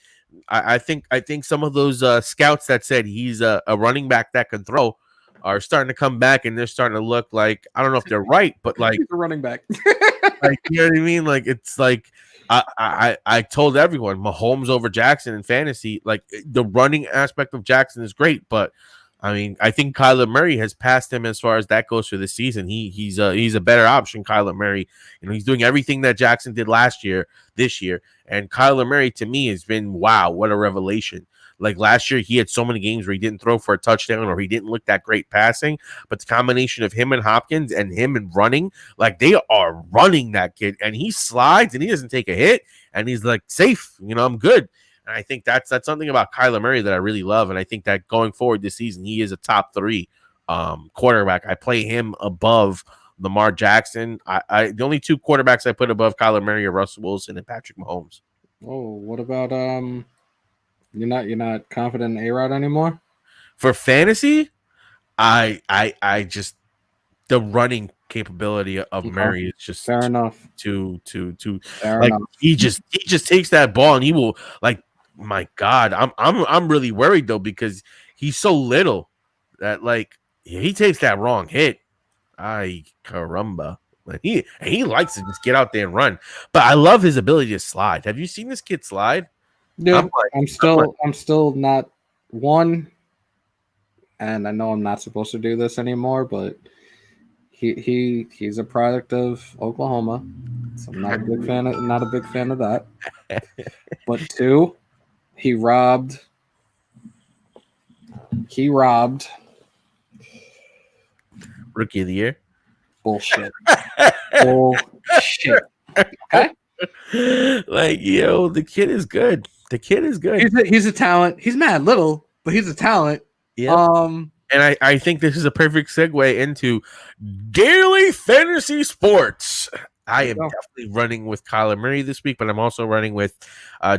I think some of those scouts that said he's a running back that can throw are starting to come back, and they're starting to look like, I don't know if they're right, but he's a running back. You know what I mean? It's I told everyone Mahomes over Jackson in fantasy. The running aspect of Jackson is great, but I mean, I think Kyler Murray has passed him as far as that goes for this season. He's a better option, Kyler Murray. He's doing everything that Jackson did this year, and Kyler Murray to me has been, wow, what a revelation. Last year, he had so many games where he didn't throw for a touchdown or he didn't look that great passing. But the combination of him and Hopkins and him and running, they are running that kid. And he slides and he doesn't take a hit. And he's safe. I'm good. And I think that's something about Kyler Murray that I really love. And I think that going forward this season, he is a top 3 quarterback. I play him above Lamar Jackson. The only 2 quarterbacks I put above Kyler Murray are Russell Wilson and Patrick Mahomes. Oh, what about You're not confident in A-Rod anymore? For fantasy, I just the running capability of Murray is just fair enough. Too fair enough. He just takes that ball and he will my God, I'm really worried though because he's so little that he takes that wrong hit. Ay caramba. He likes to just get out there and run. But I love his ability to slide. Have you seen this kid slide? Dude, I'm still not one. and I know I'm not supposed to do this anymore, but he's a product of Oklahoma, so I'm not a big fan of that. But two, he robbed Rookie of the year. bullshit. Bullshit. Okay? Like, yo, the kid is good. The kid is good. He's a talent. He's mad little, but he's a talent. Yeah. And I think this is a perfect segue into daily fantasy sports. I am definitely running with Kyler Murray this week, but I'm also running with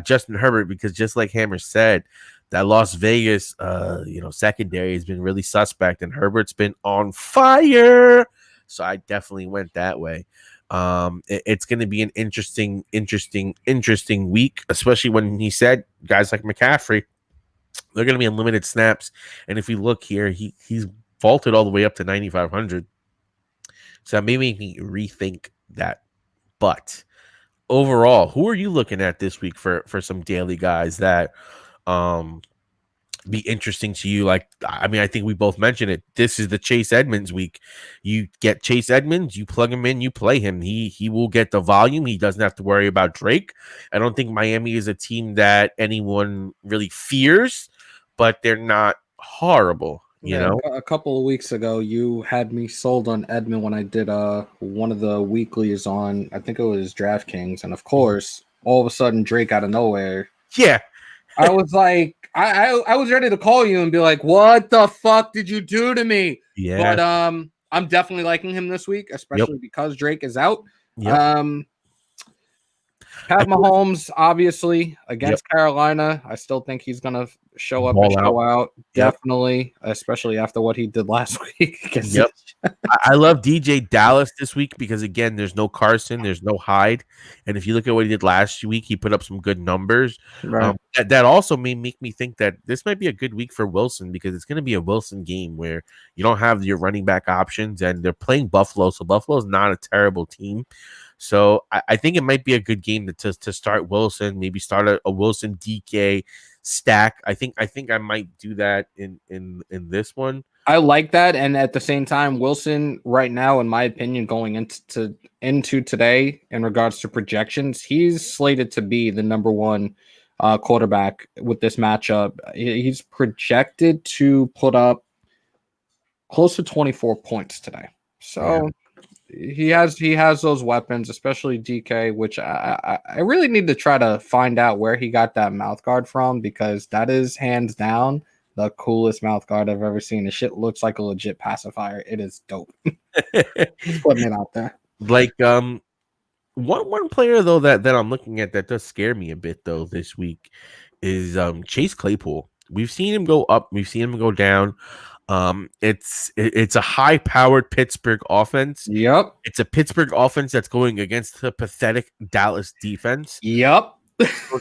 Justin Herbert because just like Hammer said, that Las Vegas secondary has been really suspect and Herbert's been on fire. So I definitely went that way. It's going to be an interesting week, especially when he said guys like McCaffrey, they're going to be in limited snaps. And if you look here, he's vaulted all the way up to 9,500. So that may make me rethink that. But overall, who are you looking at this week for some daily guys that be interesting to you? Like, I mean, I think we both mentioned it. This is the Chase Edmonds week. You get Chase Edmonds, you plug him in, you play him. He will get the volume. He doesn't have to worry about Drake. I don't think Miami is a team that anyone really fears, but they're not horrible. You know, a couple of weeks ago, you had me sold on Edmund when I did one of the weeklies on, I think it was DraftKings, and of course, all of a sudden Drake out of nowhere. Yeah, I was like, I was ready to call you and be like, what the fuck did you do to me? Yeah, but I'm definitely liking him this week, especially because Drake is out. Yep. Pat Mahomes, obviously, against Carolina. I still think he's going to show up and show out. Definitely, especially after what he did last week. I love DJ Dallas this week because, again, there's no Carson, there's no Hyde. And if you look at what he did last week, he put up some good numbers. Right. That also may make me think that this might be a good week for Wilson because it's going to be a Wilson game where you don't have your running back options and they're playing Buffalo. So Buffalo's not a terrible team. So I think it might be a good game to start Wilson, maybe start a Wilson DK stack. I think I might do that in this one. I like that, and at the same time, Wilson right now, in my opinion, going into today in regards to projections, he's slated to be the number one quarterback with this matchup. He's projected to put up close to 24 points today. So. Yeah. He has those weapons, especially DK, which I really need to try to find out where he got that mouth guard from because that is hands down the coolest mouth guard I've ever seen. The shit looks like a legit pacifier. It is dope. Just putting it out there. Like one player though that I'm looking at that does scare me a bit though this week is Chase Claypool. We've seen him go up, we've seen him go down. It's a high-powered Pittsburgh offense. Yep. It's a Pittsburgh offense that's going against the pathetic Dallas defense. Yep.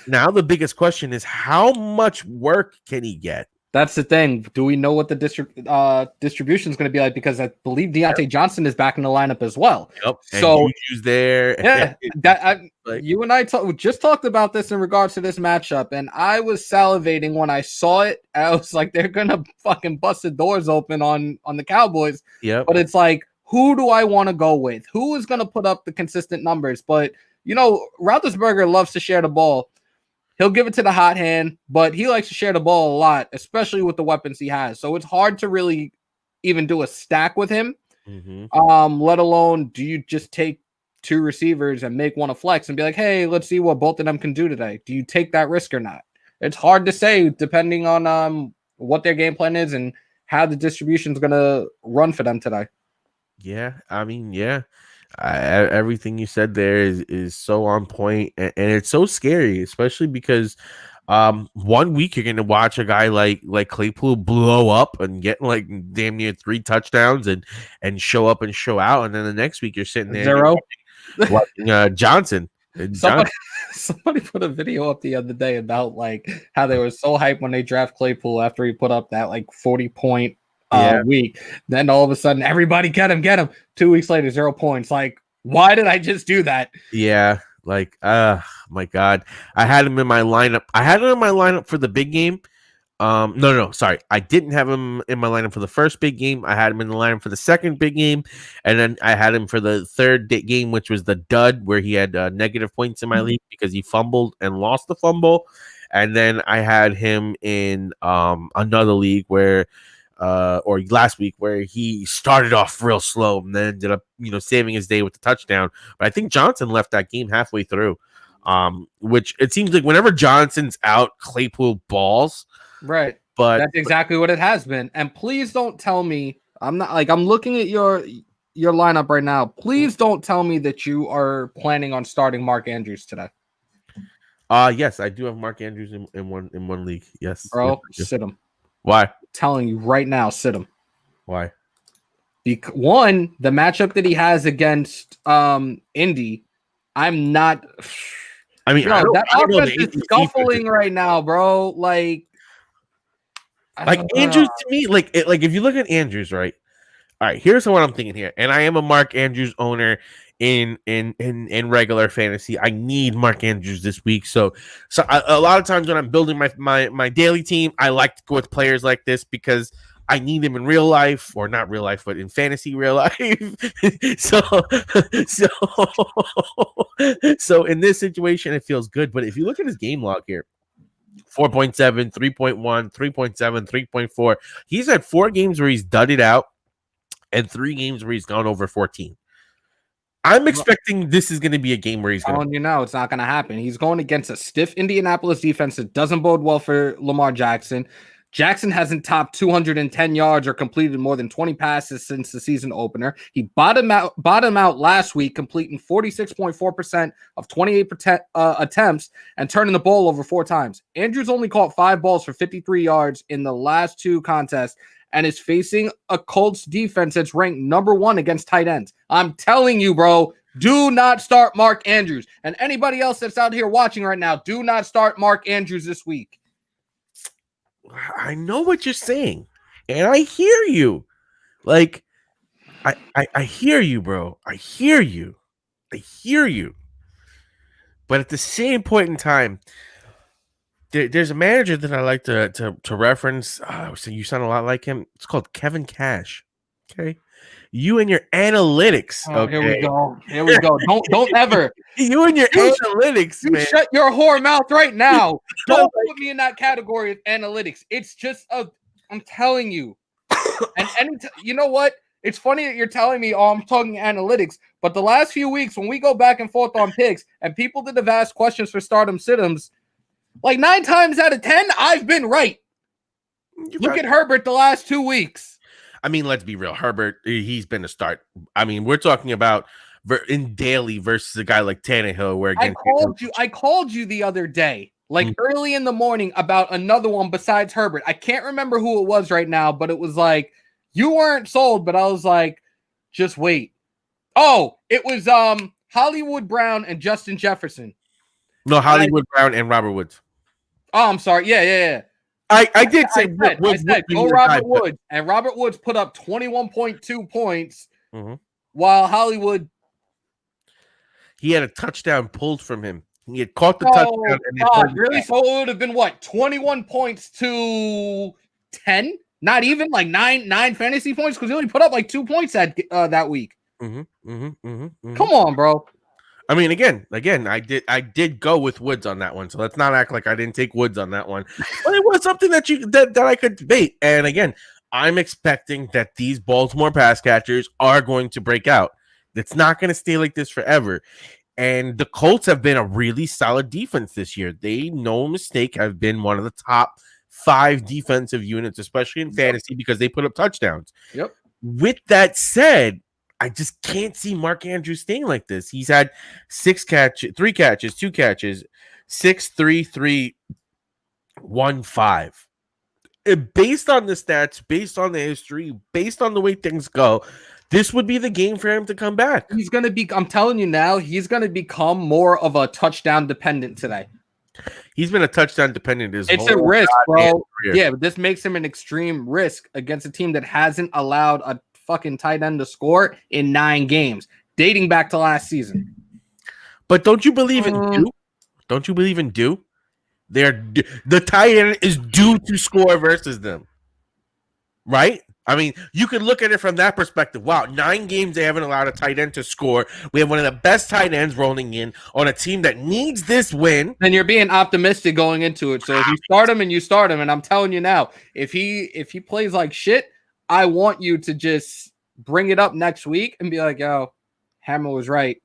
Now the biggest question is how much work can he get? That's the thing. Do we know what the distribution is going to be like? Because I believe Deontay Johnson is back in the lineup as well. Yep. So Juju's there. Yeah, you and I just talked about this in regards to this matchup, and I was salivating when I saw it. I was like, they're gonna fucking bust the doors open on the Cowboys. Yeah. But it's like, who do I want to go with? Who is gonna put up the consistent numbers? But Roethlisberger loves to share the ball. He'll give it to the hot hand, but he likes to share the ball a lot, especially with the weapons he has. So it's hard to really even do a stack with him. Mm-hmm. Let alone do you just take two receivers and make one a flex and be like, hey, let's see what both of them can do today. Do you take that risk or not? It's hard to say depending on what their game plan is and how the distribution is going to run for them today. Yeah, I mean, yeah. Everything you said there is so on point, and it's so scary, especially because 1 week you're gonna watch a guy like Claypool blow up and get like damn near 3 touchdowns and show up and show out, and then the next week you're sitting there 0 watching Johnson. Somebody put a video up the other day about like how they were so hyped when they draft Claypool after he put up that like 40-point week. Then all of a sudden, everybody get him. 2 weeks later, 0 points. Like, why did I just do that? Yeah, like, my God, I had him in my lineup. I had him in my lineup for the big game. No, sorry. I didn't have him in my lineup for the first big game. I had him in the lineup for the second big game, and then I had him for the third game, which was the dud, where he had negative points in my league because he fumbled and lost the fumble. And then I had him in another league where, or last week, where he started off real slow and then ended up, saving his day with the touchdown. But I think Johnson left that game halfway through. Which it seems like whenever Johnson's out, Claypool balls. Right. But that's exactly what it has been. And please don't tell me I'm looking at your lineup right now. Please don't tell me that you are planning on starting Mark Andrews today. Yes, I do have Mark Andrews in one league. Yes. Bro, yes, sit him. Why? I'm telling you right now, sit him. Why? One, the matchup that he has against Indy, I'm not I mean, that offense is scuffling right now, bro. Like Andrews to me, like if you look at Andrews, right? All right, here's what I'm thinking here, and I am a Mark Andrews owner in regular fantasy. I need Mark Andrews this week, so a lot of times when I'm building my daily team, I like to go with players like this because I need him in real life, or not real life, but in fantasy real life. so in this situation, it feels good. But if you look at his game log here, 4.7, 3.1, 3.7, 3.4, he's had 4 games where he's dudded out and 3 games where he's gone over 14. I'm expecting this is going to be a game where he's going to. You know, it's not going to happen. He's going against a stiff Indianapolis defense that doesn't bode well for Lamar Jackson. Jackson hasn't topped 210 yards or completed more than 20 passes since the season opener. He bottomed out last week, completing 46.4% of 28 attempts and turning the ball over 4 times. Andrews only caught 5 balls for 53 yards in the last 2 contests and is facing a Colts defense that's ranked number 1 against tight ends. I'm telling you, bro, do not start Mark Andrews. And anybody else that's out here watching right now, do not start Mark Andrews this week. I know what you're saying, and I hear you. Like, I hear you, bro. I hear you. But at the same point in time, there's a manager that I like to reference. So you sound a lot like him. It's called Kevin Cash. Okay, you and your analytics. Oh, okay, here we go. Don't ever. You and your analytics, man. Shut your whore mouth right now. Don't put me in that category of analytics. It's just I'm telling you. And you know what? It's funny that you're telling me, I'm talking analytics, but the last few weeks when we go back and forth on picks and people that have asked questions for stardom sit-ems, like 9 times out of 10, I've been right. Look at Herbert the last 2 weeks. I mean, let's be real. Herbert, he's been a start. I mean, we're talking about in daily versus a guy like Tannehill. Where again, I called you the other day, like early in the morning, about another one besides Herbert. I can't remember who it was right now, but it was like you weren't sold, but I was like, just wait. Oh, it was Hollywood Brown and Justin Jefferson. No, Hollywood Brown and Robert Woods. Oh, I'm sorry. Yeah. I did say go Robert Woods, and Robert Woods put up 21.2 points, while Hollywood, he had a touchdown pulled from him. He had caught the touchdown. And really? So it would have been what, 21 points to 10? Not even like nine fantasy points because he only put up like 2 points that week. Come on, bro. I mean, again, I did go with Woods on that one, so let's not act like I didn't take Woods on that one. But it was something that I could debate. And again, I'm expecting that these Baltimore pass catchers are going to break out. It's not going to stay like this forever. And the Colts have been a really solid defense this year. They, no mistake, have been one of the top 5 defensive units, especially in fantasy, because they put up touchdowns. Yep. With that said, I just can't see Mark Andrews staying like this. He's had 3 catches, 2 catches, 6, 3, 3, 1, 5. Based on the stats, based on the history, based on the way things go, this would be the game for him to come back. I'm telling you now, he's going to become more of a touchdown dependent today. He's been a touchdown dependent. It's a risk, bro. Yeah, but this makes him an extreme risk against a team that hasn't allowed a fucking tight end to score in 9 games, dating back to last season. But don't you believe in do? Don't you believe in do? The tight end is due to score versus them, right? I mean, you could look at it from that perspective. Wow, 9 games they haven't allowed a tight end to score. We have one of the best tight ends rolling in on a team that needs this win. Then you're being optimistic going into it. So if you start him and you start him, and I'm telling you now, if he plays like shit, I want you to just bring it up next week and be like, yo, Hammer was right.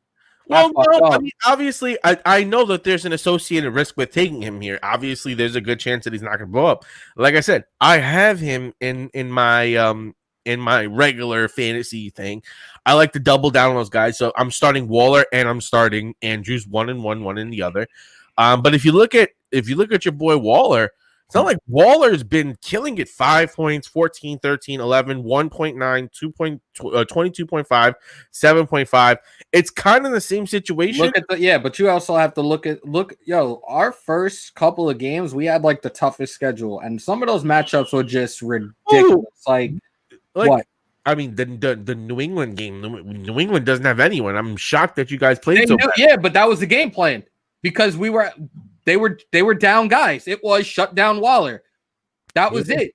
Well, no, I mean, obviously, I know that there's an associated risk with taking him here. Obviously, there's a good chance that he's not going to blow up. Like I said, I have him in my regular fantasy thing. I like to double down on those guys, so I'm starting Waller and I'm starting Andrews, one in one, one in the other. But if you look at your boy Waller, it's not like Waller's been killing it. 5 points, 14, 13, 11, 1.9, 22.5, 7.5. It's kind of the same situation. But you also have to look, our first couple of games, we had like the toughest schedule, and some of those matchups were just ridiculous. Like what? I mean, the New England game, New England doesn't have anyone. I'm shocked that you guys played so bad. Yeah, but that was the game plan because they were down guys. It was shut down Waller. That was it.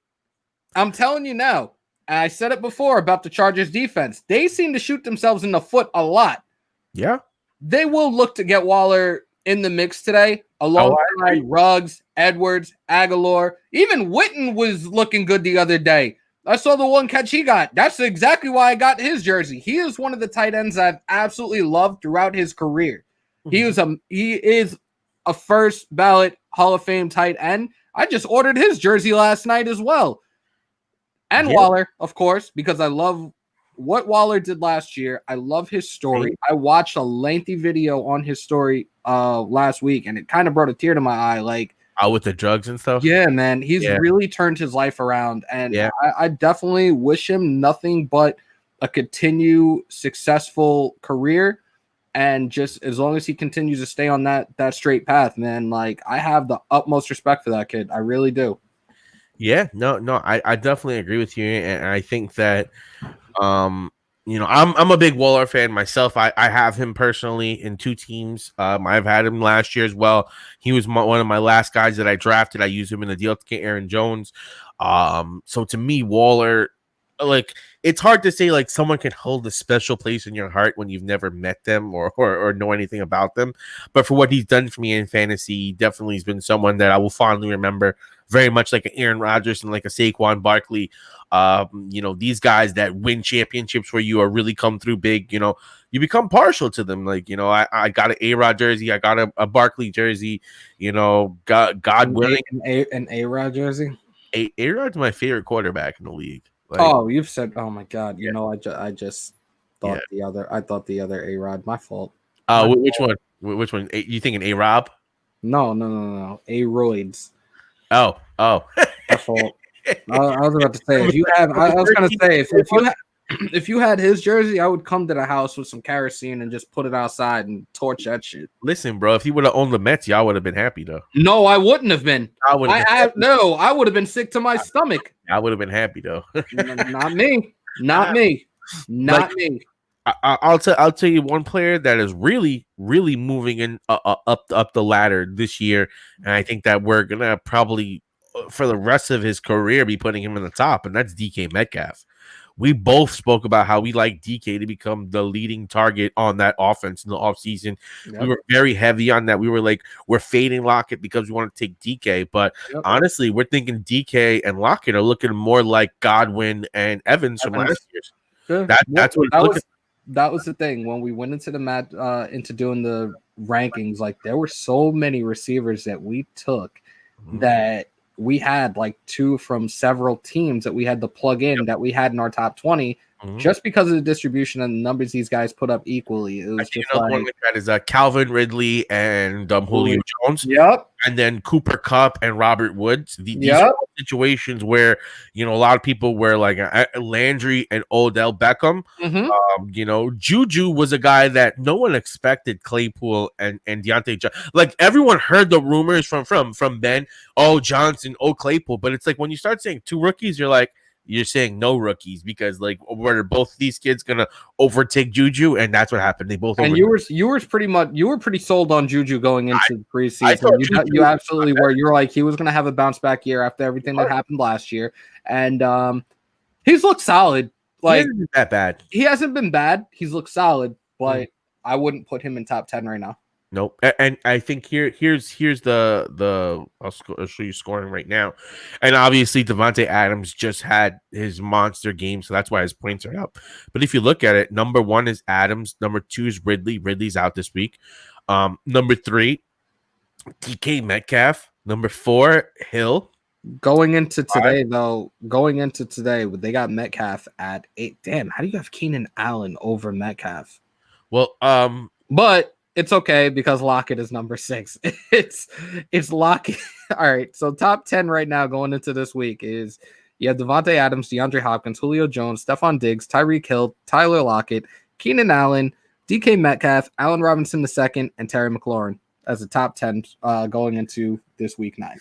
I'm telling you now. I said it before about the Chargers defense. They seem to shoot themselves in the foot a lot. Yeah. They will look to get Waller in the mix today, alongside Ruggs, Edwards, Aguilar. Even Witten was looking good the other day. I saw the one catch he got. That's exactly why I got his jersey. He is one of the tight ends I've absolutely loved throughout his career. Mm-hmm. He is a first ballot Hall of Fame tight end. I just ordered his jersey last night as well. And Waller, of course, because I love what Waller did last year. I love his story. I watched a lengthy video on his story last week, and it kind of brought a tear to my eye. Like, with the drugs and stuff? Yeah, man. He's really turned his life around, and I definitely wish him nothing but a continued successful career. And just as long as he continues to stay on that straight path, man, like I have the utmost respect for that kid. I really do. Yeah, no, I definitely agree with you. And I think that, I'm a big Waller fan myself. I have him personally in 2 teams. I've had him last year as well. He was one of my last guys that I drafted. I used him in the deal to get Aaron Jones. So to me, Waller, like, it's hard to say like someone can hold a special place in your heart when you've never met them or know anything about them. But for what he's done for me in fantasy, he definitely has been someone that I will fondly remember, very much like an Aaron Rodgers and like a Saquon Barkley. These guys that win championships where you are really come through big, you become partial to them. Like, I got an A-Rod jersey. I got a Barkley jersey, God willing. An A-Rod jersey? A-Rod's my favorite quarterback in the league. Like, you've said, oh my God, I just thought I thought the other A-Rod. My fault. Which one? Which one? You thinking A-Rob? No. A-Roids. Oh. My fault. I was about to say, if you had his jersey, I would come to the house with some kerosene and just put it outside and torch that shit. Listen, bro, if he would have owned the Mets, y'all would have been happy though. No, I wouldn't have been. I would have been sick to my stomach. I would have been happy though. Not me. Not me. I'll tell you one player that is really, really moving in up the ladder this year, and I think that we're gonna probably for the rest of his career be putting him in the top, and that's DK Metcalf. We both spoke about how we like DK to become the leading target on that offense in the offseason. Yep. We were very heavy on that. We were like, we're fading Lockett because we want to take DK. But honestly, we're thinking DK and Lockett are looking more like Godwin and Evans from last year. That's what that was the thing. When we went into the into doing the rankings, like there were so many receivers that we took that we had like 2 from several teams that we had to plug in that we had in our top 20 just because of the distribution and the numbers these guys put up equally. It was just like, one that is Calvin Ridley and Julio Jones. Yep. And then Cooper Kupp and Robert Woods. These are situations where, a lot of people were like Landry and Odell Beckham. Juju was a guy that no one expected Claypool and Deontay Johnson. Like everyone heard the rumors from Ben, Johnson, Claypool. But it's like when you start saying 2 rookies, you're like, you're saying no rookies because like were both these kids gonna overtake Juju, and that's what happened. They both And you were pretty sold on Juju going into the I preseason. thought You absolutely were. You were like he was going to have a bounce back year after everything that happened last year, and he's looked solid. Like he isn't that bad. He hasn't been bad. He's looked solid, but I wouldn't put him in top 10 right now. Nope. And I think here's the I'll show you scoring right now, and obviously Devontae Adams just had his monster game, so that's why his points are up. But if you look at it, number 1 is Adams, number 2 is Ridley. Ridley's out this week. Number 3, DK Metcalf. Number 4, Hill. Going into today, they got Metcalf at 8. Damn, how do you have Keenan Allen over Metcalf? Well, but it's okay because Lockett is number 6. It's Lockett. All right, so top 10 right now going into this week is you have Devontae Adams, DeAndre Hopkins, Julio Jones, Stephon Diggs, Tyreek Hill, Tyler Lockett, Keenan Allen, DK Metcalf, Allen Robinson II, and Terry McLaurin as the top 10 going into this week 9.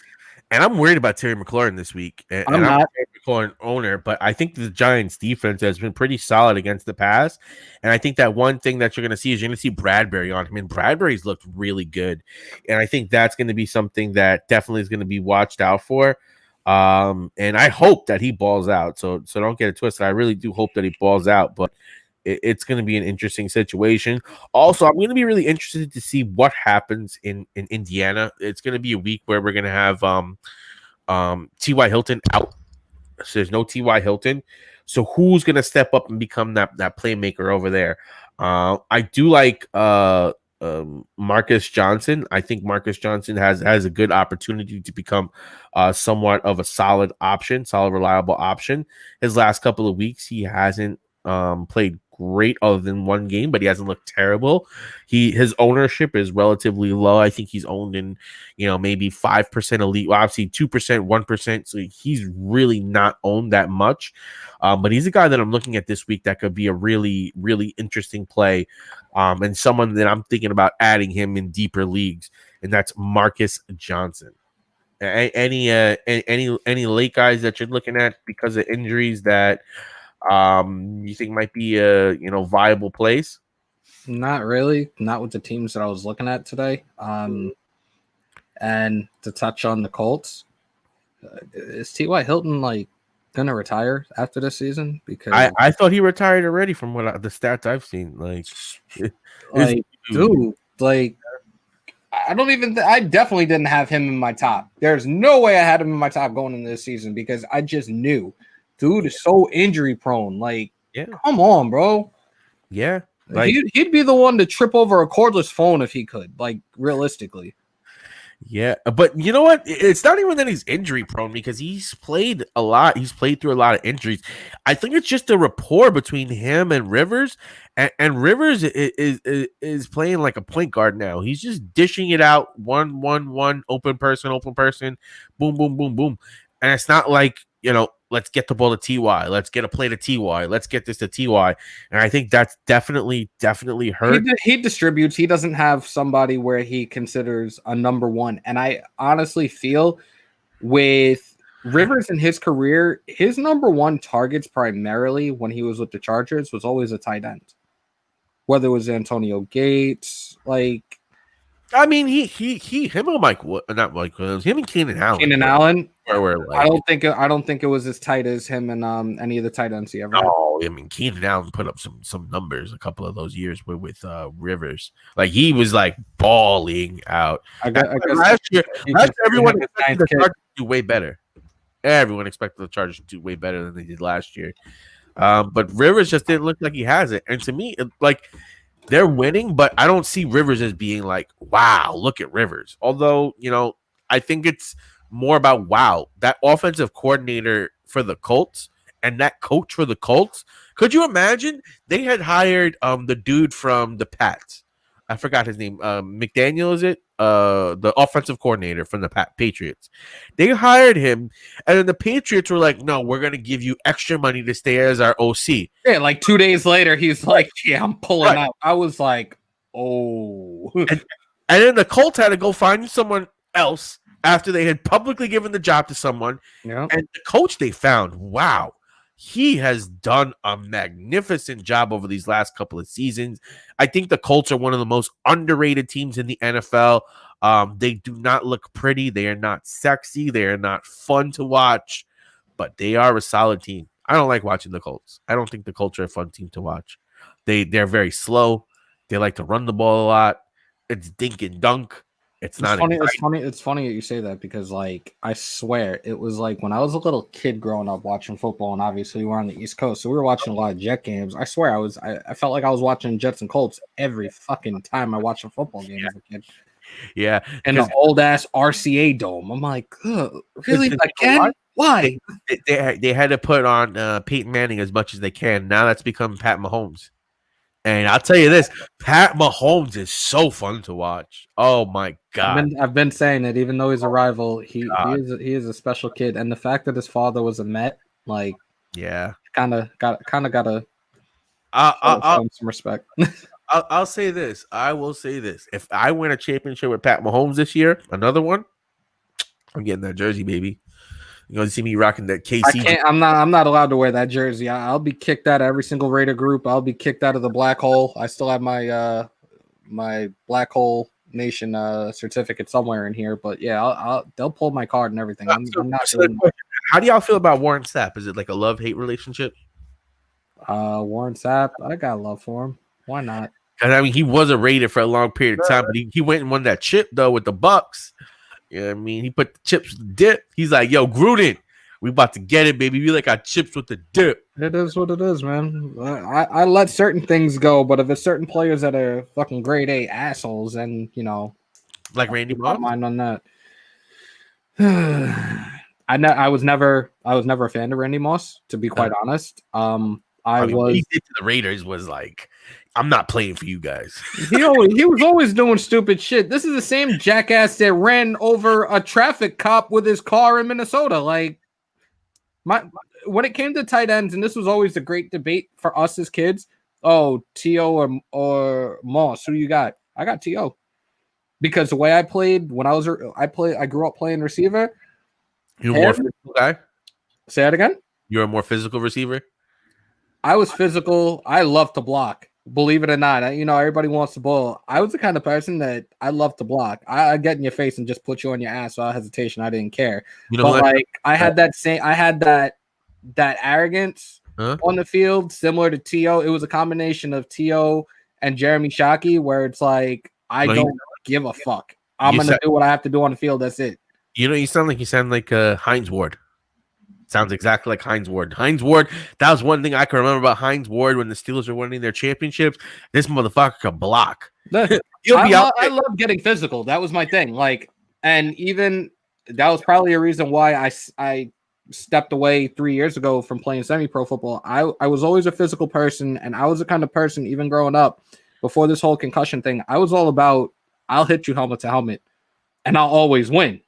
And I'm worried about Terry McLaurin this week. And I'm not a Terry McLaurin owner, but I think the Giants defense has been pretty solid against the pass. And I think that one thing that you're going to see is you're going to see Bradbury on him. And Bradbury's looked really good. And I think that's going to be something that definitely is going to be watched out for. And I hope that he balls out. So don't get it twisted. I really do hope that he balls out. But it's going to be an interesting situation. Also, I'm going to be really interested to see what happens in Indiana. It's going to be a week where we're going to have T.Y. Hilton out. So there's no T.Y. Hilton. So who's going to step up and become that playmaker over there? I do like Marcus Johnson. I think Marcus Johnson has a good opportunity to become somewhat of a solid reliable option. His last couple of weeks, he hasn't played great other than one game, but he hasn't looked terrible. His ownership is relatively low. I think he's owned in, maybe 5% elite, well, obviously 2%, 1%. So he's really not owned that much. But he's a guy that I'm looking at this week that could be a really, really interesting play. And someone that I'm thinking about adding him in deeper leagues, and that's Marcus Johnson. Any late guys that you're looking at because of injuries that you think might be a viable place? Not really, not with the teams that I was looking at today. And to touch on the Colts, is T.Y. Hilton gonna retire after this season? Because I thought he retired already from the stats I've seen. I definitely didn't have him in my top. There's no way I had him in my top going into this season because I just knew. Dude is so injury prone. Come on, bro. Yeah. He'd be the one to trip over a cordless phone if he could, realistically. Yeah, but you know what? It's not even that he's injury prone because he's played a lot. He's played through a lot of injuries. I think it's just a rapport between him and Rivers, and Rivers is playing like a point guard now. He's just dishing it out, one, open person, boom, boom, boom, boom, and it's not like let's get the ball to TY. Let's get a play to TY. Let's get this to TY. And I think that's definitely hurt. He distributes. He doesn't have somebody where he considers a number 1. And I honestly feel with Rivers in his career, his number 1 targets primarily when he was with the Chargers was always a tight end. Whether it was Antonio Gates, I mean, him and Mike Williams, him and Keenan Allen. Were I don't think it was as tight as him and any of the tight ends he ever had. I mean, Keenan Allen put up some numbers a couple of those years with Rivers. He was balling out. I guess last year everyone expected the Chargers to do way better. Everyone expected the Chargers to do way better than they did last year. But Rivers just didn't look like he has it. And to me, they're winning, but I don't see Rivers as being wow, look at Rivers. Although, I think it's more about, wow, that offensive coordinator for the Colts and that coach for the Colts. Could you imagine they had hired the dude from the Pats? I forgot his name. McDaniel, is it? The offensive coordinator from the Patriots. They hired him, and then the Patriots were like, no, we're going to give you extra money to stay as our OC. Yeah, 2 days later, he's like, yeah, I'm pulling out. I was like, oh. And then the Colts had to go find someone else after they had publicly given the job to someone. Yeah. And the coach they found, wow. He has done a magnificent job over these last couple of seasons. I think the Colts are one of the most underrated teams in the NFL. They do not look pretty. They are not sexy. They are not fun to watch, but they are a solid team. I don't like watching the Colts. I don't think the Colts are a fun team to watch. They're very slow. They like to run the ball a lot. It's dink and dunk. It's not funny. exciting. It's funny that you say that because, like, I swear it was like when I was a little kid growing up watching football, and obviously we're on the East Coast, so we were watching a lot of Jet games. I swear I felt like I was watching Jets and Colts every fucking time I watched a football game as a kid. Yeah, And the old ass RCA dome. I'm like, really again? Why? They had to put on Peyton Manning as much as they can. Now that's become Pat Mahomes. And I'll tell you this, Pat Mahomes is so fun to watch. Oh my god! I've been saying it. Even though he's a rival, he is a special kid. And the fact that his father was a Met, like, yeah, kind of gotta some respect. I'll say this. I will say this. If I win a championship with Pat Mahomes this year, another one, I'm getting that jersey, baby. You're gonna see me rocking that KC. I'm not allowed to wear that jersey. I'll be kicked out of every single Raider group. I'll be kicked out of the black hole. I still have my my black hole nation certificate somewhere in here, but yeah, they'll pull my card and everything. I'm not doing How do y'all feel about Warren Sapp? Is it like a love-hate relationship? Warren Sapp, I got love for him. Why not? And I mean, he was a Raider for a long period of time, but he went and won that chip though with the Bucks. You know what I mean? He put the chips with the dip. He's like, yo, Gruden, we about to get it, baby. We like our chips with the dip. It is what it is, man. I let certain things go, but if it's certain players that are fucking grade A assholes, and you know, like Randy Moss, mind on that. I was never a fan of Randy Moss, to be quite honest. What he did to the Raiders was like, I'm not playing for you guys. he was always doing stupid shit. This is the same jackass that ran over a traffic cop with his car in Minnesota. Like, when it came to tight ends, and this was always a great debate for us as kids. Oh, T.O. or Moss, who you got? I got T.O. because the way I played when I grew up playing receiver. You're a more physical guy? Say that again? You're a more physical receiver? I was physical. I love to block. Believe it or not, everybody wants the ball. I was the kind of person that I love to block. I get in your face and just put you on your ass without hesitation. I didn't care. I had that arrogance on the field, similar to T.O. It was a combination of T.O. and Jeremy Shockey, where it's like, I don't give a fuck. I'm going to do what I have to do on the field. That's it. You sound like Hines Ward. Sounds exactly like Hines Ward. Hines Ward, that was one thing I can remember about Hines Ward when the Steelers were winning their championships. This motherfucker can block. I love getting physical. That was my thing. Like, and even that was probably a reason why I stepped away 3 years ago from playing semi-pro football. I was always a physical person, and I was the kind of person, even growing up, before this whole concussion thing, I was all about, I'll hit you helmet to helmet, and I'll always win.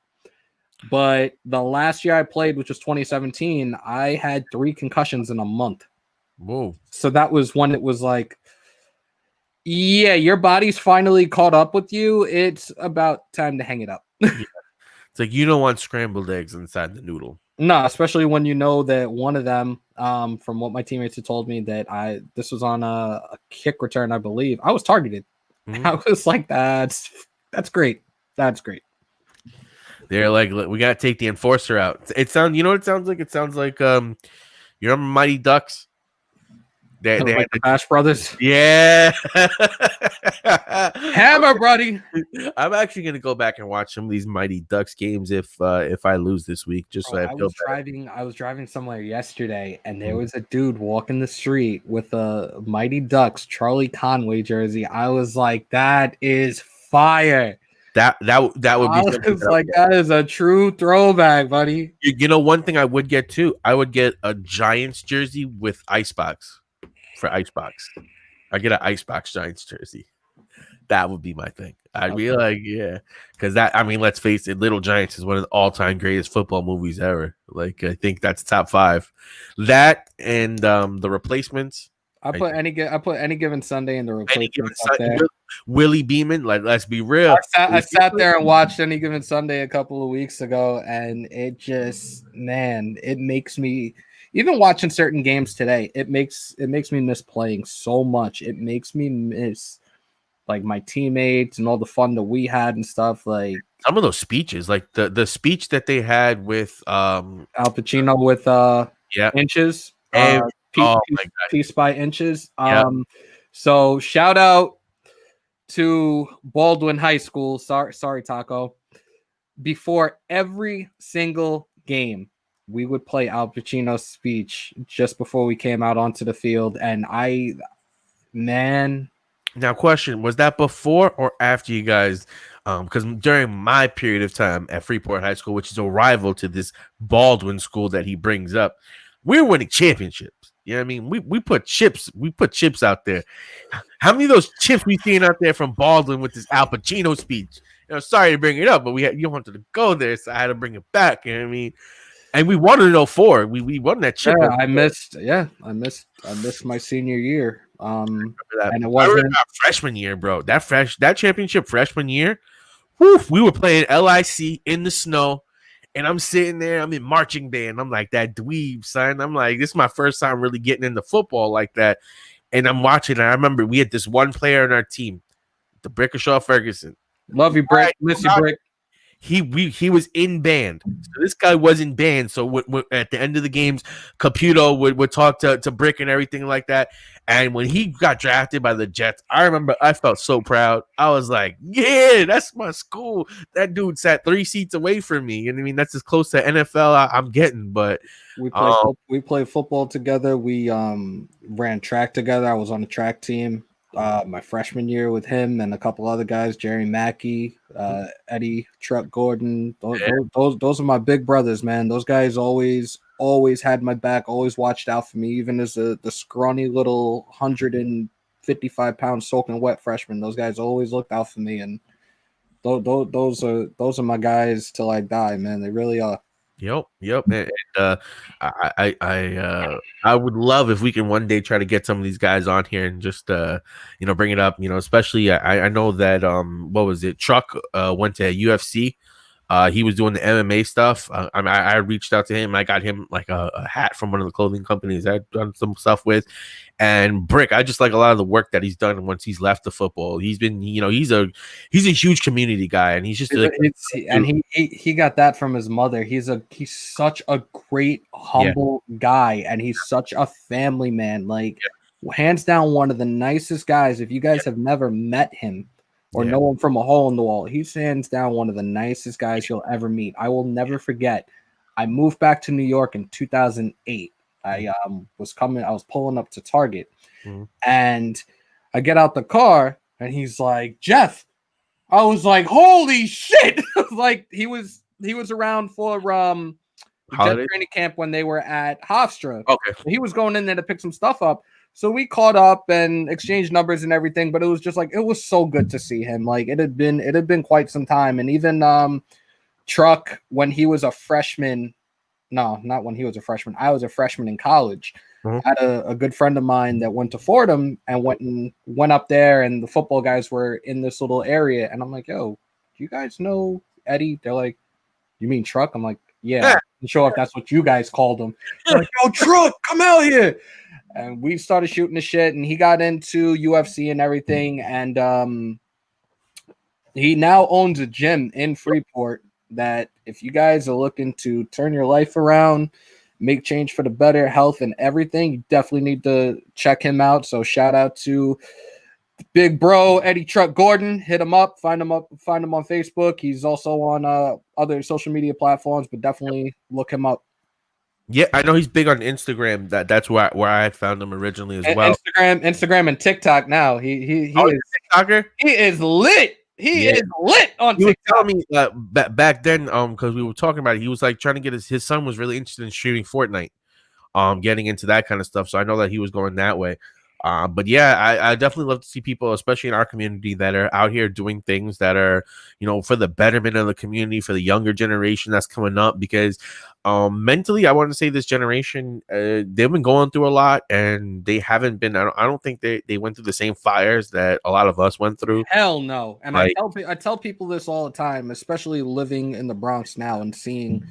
But the last year I played, which was 2017, I had 3 concussions in a month. Whoa. So that was when it was like, yeah, your body's finally caught up with you. It's about time to hang it up. Yeah. It's like you don't want scrambled eggs inside the noodle. No, especially when you know that one of them, from what my teammates had told me, that this was on a kick return, I believe. I was targeted. Mm-hmm. I was like, that's great. That's great. They're like, we gotta take the enforcer out. It sounds like? It sounds like you remember Mighty Ducks? They like had the Bash Brothers. Yeah. Hammer, buddy. I'm actually gonna go back and watch some of these Mighty Ducks games if I lose this week. I was driving somewhere yesterday, and there was a dude walking the street with a Mighty Ducks Charlie Conway jersey. I was like, that is fire. That would be like, that is a true throwback, buddy. You know, one thing I would get too, I would get a Giants jersey with Icebox for Icebox. I get an Icebox Giants jersey. That would be my thing. I'd be like, yeah, because let's face it, Little Giants is one of the all-time greatest football movies ever. Like, I think that's top 5. That and The Replacements. I put any given Sunday in The Replacements up there. Willie Beeman, like, let's be real. I sat there and watched Any Given Sunday a couple of weeks ago, and it just, man, it makes me. even watching certain games today, it makes me miss playing so much. It makes me miss like my teammates and all the fun that we had and stuff. Like Some of those speeches, like the speech that they had with Al Pacino with yeah, Inches, and oh my god, Peace by Inches. yeah. So shout out to Baldwin High School. Sorry, Taco. Before every single game, we would play Al Pacino's speech just before we came out onto the field, and man, Now, question: was that before or after you guys? Because during my period of time at Freeport High School, which is a rival to this Baldwin school that he brings up, we were winning championships. You know what I mean? We put chips out there. How many of those chips we seen out there from Baldwin with this Al Pacino speech? Sorry to bring it up, but you wanted to go there, so I had to bring it back. You know what I mean? And we won it in 04. We won that chip. Yeah, I missed my senior year. And it I remember wasn't our freshman year, bro. That championship freshman year, whew, we were playing LIC in the snow, and I'm sitting there. I'm in marching band. I'm like that dweeb, son. I'm like, this is my first time really getting into football like that. And I'm watching. And I remember we had this one player on our team, the Brickashaw Ferguson. love you, Brick. Miss you, Brick. He was in band. So this guy was in band. So at the end of the games, Caputo would talk to Brick and everything like that. And when he got drafted by the Jets, I remember I felt so proud. I was like, yeah, that's my school. That dude sat 3 seats away from me. And I mean, that's as close to NFL I'm getting. But we played football together. We ran track together. I was on the track team my freshman year with him and a couple other guys, Jerry Mackey, Eddie Truck Gordon. Those are my big brothers, man. Those guys always had my back, always watched out for me, even as the scrawny little 155-pound soaking wet freshman. Those guys always looked out for me, and those are my guys till I die, man. They really are. Yep. And I would love if we can one day try to get some of these guys on here and just bring it up. Especially I know that what was it? Truck went to UFC. He was doing the MMA stuff. I reached out to him. I got him like a hat from one of the clothing companies I'd done some stuff with. And Brick, I just like a lot of the work that he's done once he's left the football. He's been, he's a huge community guy, and he's just like, he got that from his mother. He's such a great, humble guy, and he's such a family man. Like hands down, one of the nicest guys. If you guys have never met him or know him from a hole in the wall, he's hands down one of the nicest guys you'll ever meet. I will never forget. I moved back to New York in 2008. I was pulling up to Target, and I get out the car, and he's like, Jeff. I was like, holy shit! Like he was around for Jet training camp when they were at Hofstra. Okay, he was going in there to pick some stuff up. So we caught up and exchanged numbers and everything. But it was just like it was so good to see him. Like it had been quite some time. And even Truck when he was a freshman. No, not when he was a freshman. I was a freshman in college. I had a good friend of mine that went to Fordham and went up there, and the football guys were in this little area. And I'm like, yo, do you guys know Eddie? They're like, you mean Truck? I'm like, yeah. I'm sure if that's what you guys called him. They're like, yo, Truck, come out here. And we started shooting the shit, and he got into UFC and everything. And he now owns a gym in Freeport that if you guys are looking to turn your life around, make change for the better, health and everything, you definitely need to check him out. So shout out to big bro Eddie Truck Gordon. Hit him up, find him on Facebook. He's also on other social media platforms, but definitely look him up. Yeah, I know he's big on Instagram. That's where I had found him originally as well. Instagram and TikTok now. He is TikToker. He is lit. He is lit on TikTok. He was telling me back then, because we were talking about it, he was like trying to get his son was really interested in streaming Fortnite, getting into that kind of stuff. So I know that he was going that way. But yeah, I definitely love to see people, especially in our community, that are out here doing things that are, for the betterment of the community, for the younger generation that's coming up. Because mentally, I want to say this generation, they've been going through a lot, and they haven't been. I don't think they went through the same fires that a lot of us went through. Hell no. And I tell people this all the time, especially living in the Bronx now and seeing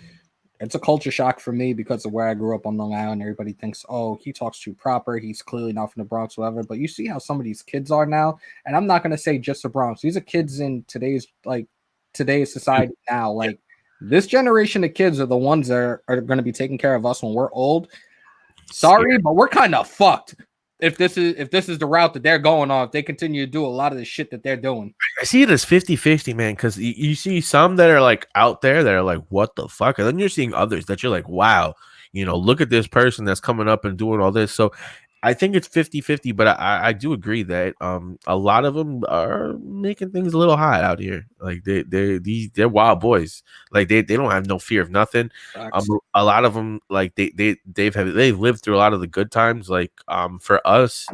it's a culture shock for me because of where I grew up on Long Island. Everybody thinks, oh, he talks too proper. He's clearly not from the Bronx, whatever. But you see how some of these kids are now, and I'm not gonna say just the Bronx. These are kids in today's society now. Like this generation of kids are the ones that are going to be taking care of us when we're old. Sorry, but we're kind of fucked. If this is the route that they're going on, if they continue to do a lot of the shit that they're doing. I see it as 50-50, man, because you see some that are like out there that are like, what the fuck? And then you're seeing others that you're like, wow, look at this person that's coming up and doing all this. So I think it's 50-50, but I do agree that a lot of them are making things a little hot out here. Like they're wild boys. Like they don't have no fear of nothing. A lot of them, like they've lived through a lot of the good times. Like for us,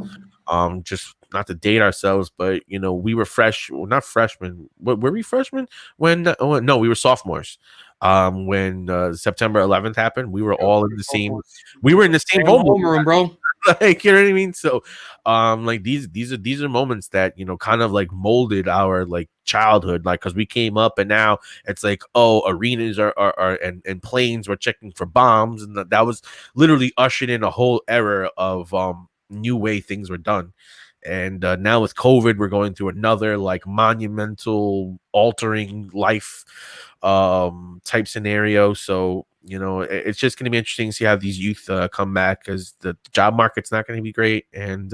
just not to date ourselves, but we were not freshmen. Were we freshmen when? No, we were sophomores. When September 11th happened, we were all in the same. We were in the same homeroom, bro. Like, you know what I mean? So like these are moments that kind of like molded our like childhood, like because we came up and now it's like, oh, arenas are and planes were checking for bombs, and that was literally ushered in a whole era of new way things were done. And now with COVID, we're going through another like monumental altering life type scenario. So it's just going to be interesting to see how these youth come back, because the job market's not going to be great, and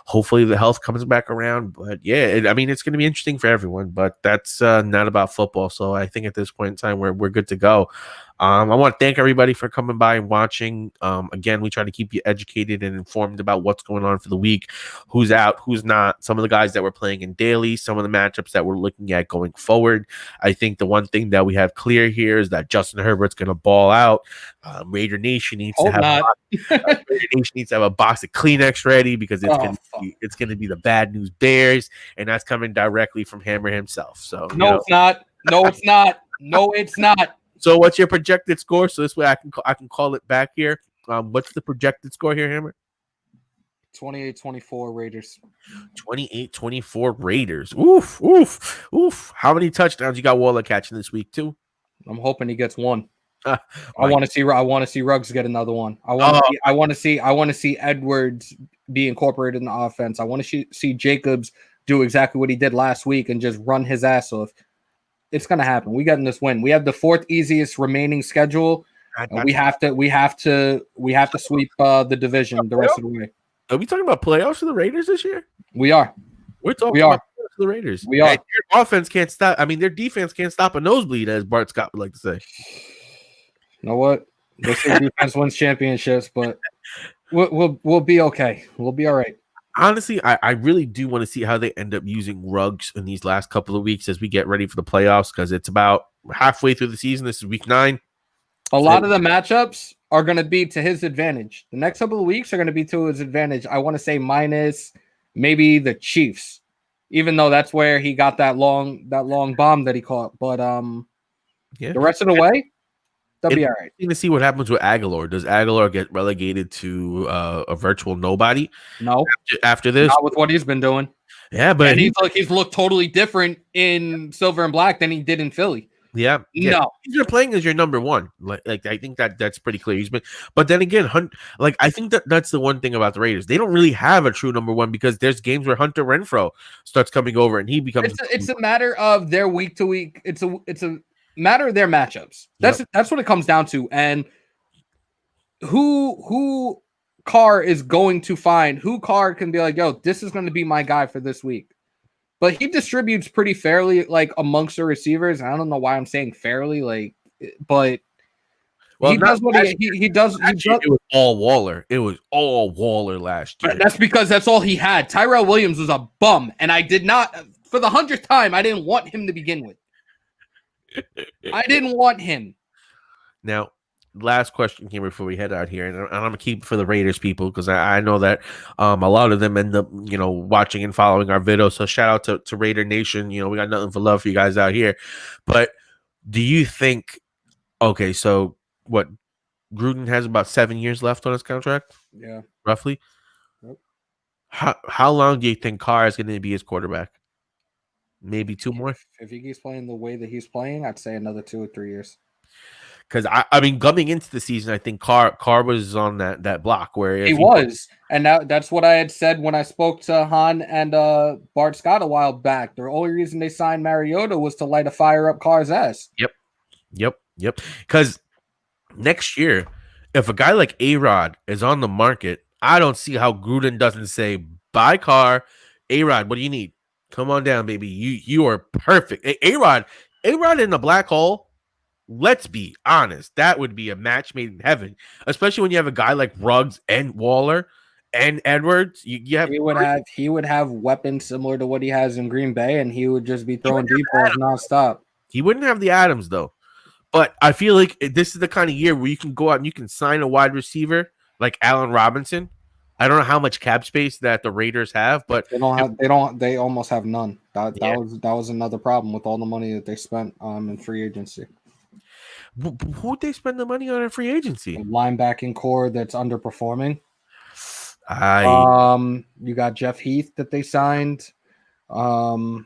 hopefully the health comes back around. But yeah, it's going to be interesting for everyone, but that's not about football. So I think at this point in time we're good to go. I want to thank everybody for coming by and watching. Again, we try to keep you educated and informed about what's going on for the week, who's out, who's not, some of the guys that we're playing in daily, some of the matchups that we're looking at going forward. I think the one thing that we have clear here is that Justin Herbert's going to ball out. Raider Nation needs to have a box of Kleenex ready, because it's going to be the bad news Bears, and that's coming directly from Hammer himself. So it's not. No, it's not. No, it's not. So what's your projected score? So this way I can call it back here. What's the projected score here, Hammer? 28-24 Raiders. 28-24 Raiders. Oof, oof, oof. How many touchdowns you got Waller catching this week too? I'm hoping he gets one. I want to see Ruggs get another one. I want to see Edwards be incorporated in the offense. I want to see Jacobs do exactly what he did last week and just run his ass off. It's gonna happen. We got in this win. We have the fourth easiest remaining schedule. We have to sweep the division the rest of the way. Are we talking about playoffs for the Raiders this year? We are. We're talking about the Raiders. We are. And their offense can't stop. Their defense can't stop a nosebleed, as Bart Scott would like to say. You know what? This defense wins championships, but we'll be okay. We'll be all right. Honestly, I really do want to see how they end up using Ruggs in these last couple of weeks as we get ready for the playoffs, because it's about halfway through the season. This is week 9. A lot of the matchups are going to be to his advantage. The next couple of weeks are going to be to his advantage. I want to say minus maybe the Chiefs, even though that's where he got that long bomb that he caught. But the rest of the way, they'll be all right. To see what happens with Aguilar. Does Aguilar get relegated to a virtual nobody? No. After this, not with what he's been doing. Yeah, but he's looked totally different in silver and black than he did in Philly. Yeah. No, you're playing as your number one. Like I think that's pretty clear. But then again, I think that's the one thing about the Raiders. They don't really have a true number one, because there's games where Hunter Renfrow starts coming over and he becomes. It's a matter of their week to week. It's a matter of their matchups. That's what it comes down to. And who Carr is going to find, who Carr can be like, yo, this is going to be my guy for this week. But he distributes pretty fairly, like amongst the receivers. I don't know why I'm saying fairly, but he does what he does. It was all Waller. It was all Waller last year. That's because that's all he had. Tyrell Williams was a bum, and I did not, for the 100th time, I didn't want him to begin with. I didn't want him. Now, last question here before we head out here, and I'm gonna keep it for the Raiders people, because I know that a lot of them end up watching and following our videos. So shout out to Raider Nation. We got nothing for love for you guys out here. But do you think? Okay, so what? Gruden has about 7 years left on his contract. Yeah, roughly. Yep. How long do you think Carr is going to be his quarterback? Maybe 2 more. If he keeps playing the way that he's playing, I'd say another 2 or 3 years. Because I mean, coming into the season, I think Carr was on that block where if He was, and that's what I had said when I spoke to Han and Bart Scott a while back. The only reason they signed Mariota was to light a fire up Carr's ass. Yep. Because next year, if a guy like A-Rod is on the market, I don't see how Gruden doesn't say, buy Carr. A-Rod, what do you need? Come on down, baby. You are perfect. A-Rod in the black hole. Let's be honest. That would be a match made in heaven, especially when you have a guy like Ruggs and Waller and Edwards. You have he would have weapons similar to what he has in Green Bay, and he would just be throwing deep balls nonstop. He wouldn't have the Adams though. But I feel like this is the kind of year where you can go out and you can sign a wide receiver like Allen Robinson. I don't know how much cap space that the Raiders have, but they almost have none. That was another problem with all the money that they spent in free agency. Who'd they spend the money on in free agency? A linebacking core that's underperforming. You got Jeff Heath that they signed. A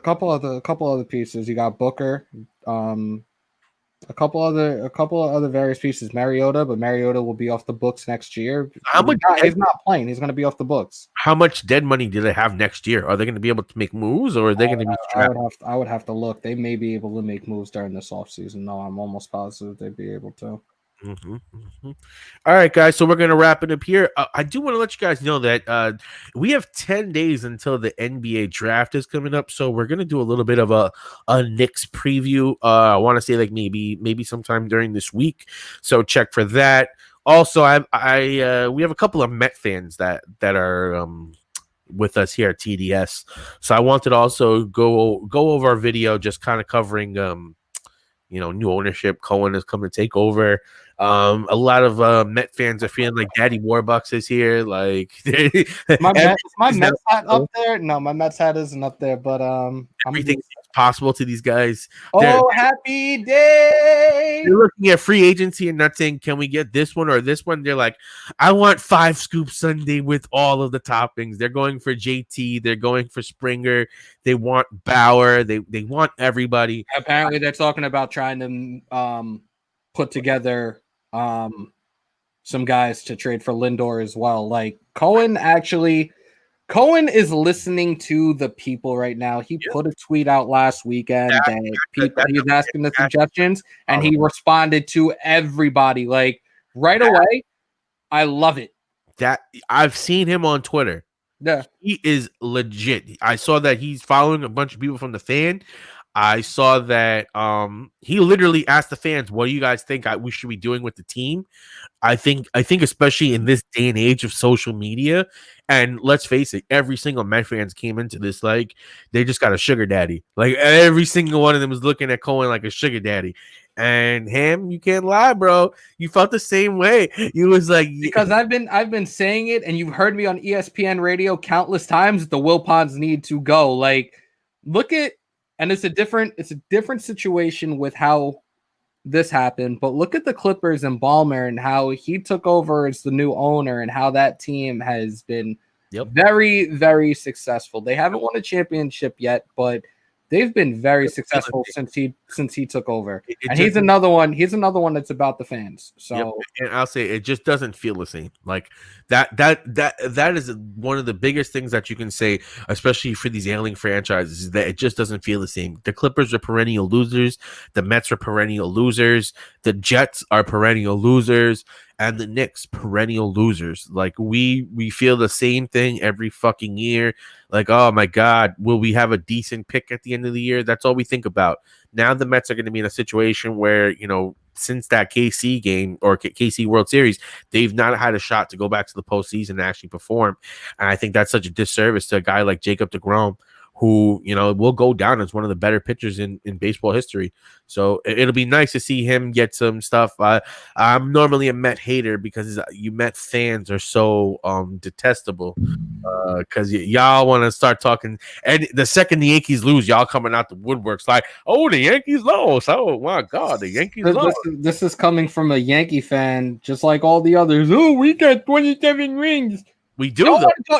couple other pieces. You got Booker. A couple of other various pieces. Mariota, but Mariota will be off the books next year. He's not playing. He's going to be off the books. How much dead money do they have next year? Are they going to be able to make moves, or are they going to be strapped? I would have to look. They may be able to make moves during this offseason. No, I'm almost positive they'd be able to. All right, guys. So we're going to wrap it up here. I do want to let you guys know that we have 10 days until the NBA draft is coming up. So we're going to do a little bit of a Knicks preview. I want to say like maybe sometime during this week. So check for that. Also, we have a couple of Met fans that are with us here at TDS. So I wanted to also go over our video, just kind of covering new ownership. Cohen is coming to take over. A lot of Met fans are feeling like Daddy Warbucks is here. Like my Mets hat up there? No, my Mets hat isn't up there. But everything's possible to these guys. Happy day! They're looking at free agency and not saying, "Can we get this one or this one?" They're like, "I want 5 scoop sundae with all of the toppings." They're going for JT. They're going for Springer. They want Bauer. They want everybody. Apparently, they're talking about trying to put together some guys to trade for Lindor as well. Like Cohen is listening to the people right now. He put a tweet out last weekend that he's asking the suggestions, and he responded to everybody like right away. I love it. That I've seen him on Twitter. Yeah, he is legit. I saw that he's following a bunch of people from the fan. I saw that he literally asked the fans, "What do you guys think we should be doing with the team?" I think especially in this day and age of social media, and let's face it, every single Met fans came into this like they just got a sugar daddy. Like every single one of them was looking at Cohen like a sugar daddy. And Ham, you can't lie, bro. You felt the same way. You was like, because I've been saying it, and you've heard me on ESPN radio countless times. The Wilpons need to go. Like, look at. And it's a different situation with how this happened, but look at the Clippers and Ballmer and how he took over as the new owner and how that team has been very, very successful. They haven't won a championship yet, but they've been very successful since he took over. And he's another one that's about the fans. So and I'll say it just doesn't feel the same. Like that is one of the biggest things that you can say, especially for these ailing franchises, is that it just doesn't feel the same. The Clippers are perennial losers, the Mets are perennial losers, the Jets are perennial losers, and the Knicks perennial losers. Like we feel the same thing every fucking year. Like, oh my God, will we have a decent pick at the end of the year? That's all we think about. Now the Mets are going to be in a situation where, since that KC game or KC World Series, they've not had a shot to go back to the postseason and actually perform. And I think that's such a disservice to a guy like Jacob deGrom, who, will go down as one of the better pitchers in baseball history. So it'll be nice to see him get some stuff. I'm normally a Met hater because you Met fans are so detestable because y'all want to start talking. And the second the Yankees lose, y'all coming out the woodworks like, oh, the Yankees lost. Oh, my God, the Yankees lost. This is coming from a Yankee fan, just like all the others. Oh, we got 27 rings. We do.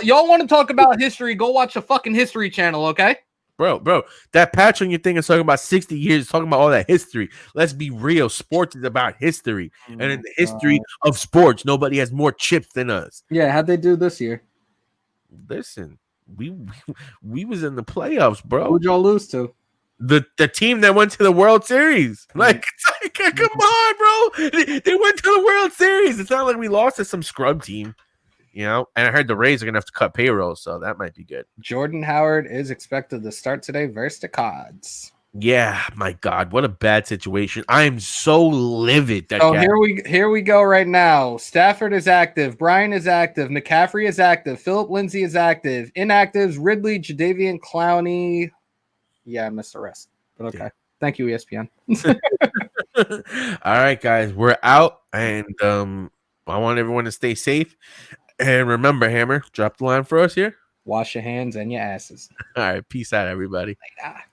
Y'all want to talk about history? Go watch the fucking History Channel, okay? Bro, that patch on your thing is talking about 60 years, talking about all that history. Let's be real. Sports is about history. And in the history of sports, nobody has more chips than us. Yeah, how'd they do this year? Listen, we was in the playoffs, bro. Who'd y'all lose to? The team that went to the World Series. Like, come on, bro. They went to the World Series. It's not like we lost to some scrub team. And I heard the Rays are gonna have to cut payroll, so that might be good. Jordan Howard is expected to start today versus the Cards. Yeah, my God, what a bad situation. I am so livid that here we go right now. Stafford is active, Bryan is active, McCaffrey is active, Philip Lindsay is active, inactives, Ridley, Jadeveon Clowney. Yeah, I missed the rest. But okay. Yeah. Thank you, ESPN. All right, guys, we're out, and I want everyone to stay safe. And remember, Hammer, drop the line for us here. Wash your hands and your asses. All right. Peace out, everybody. Later.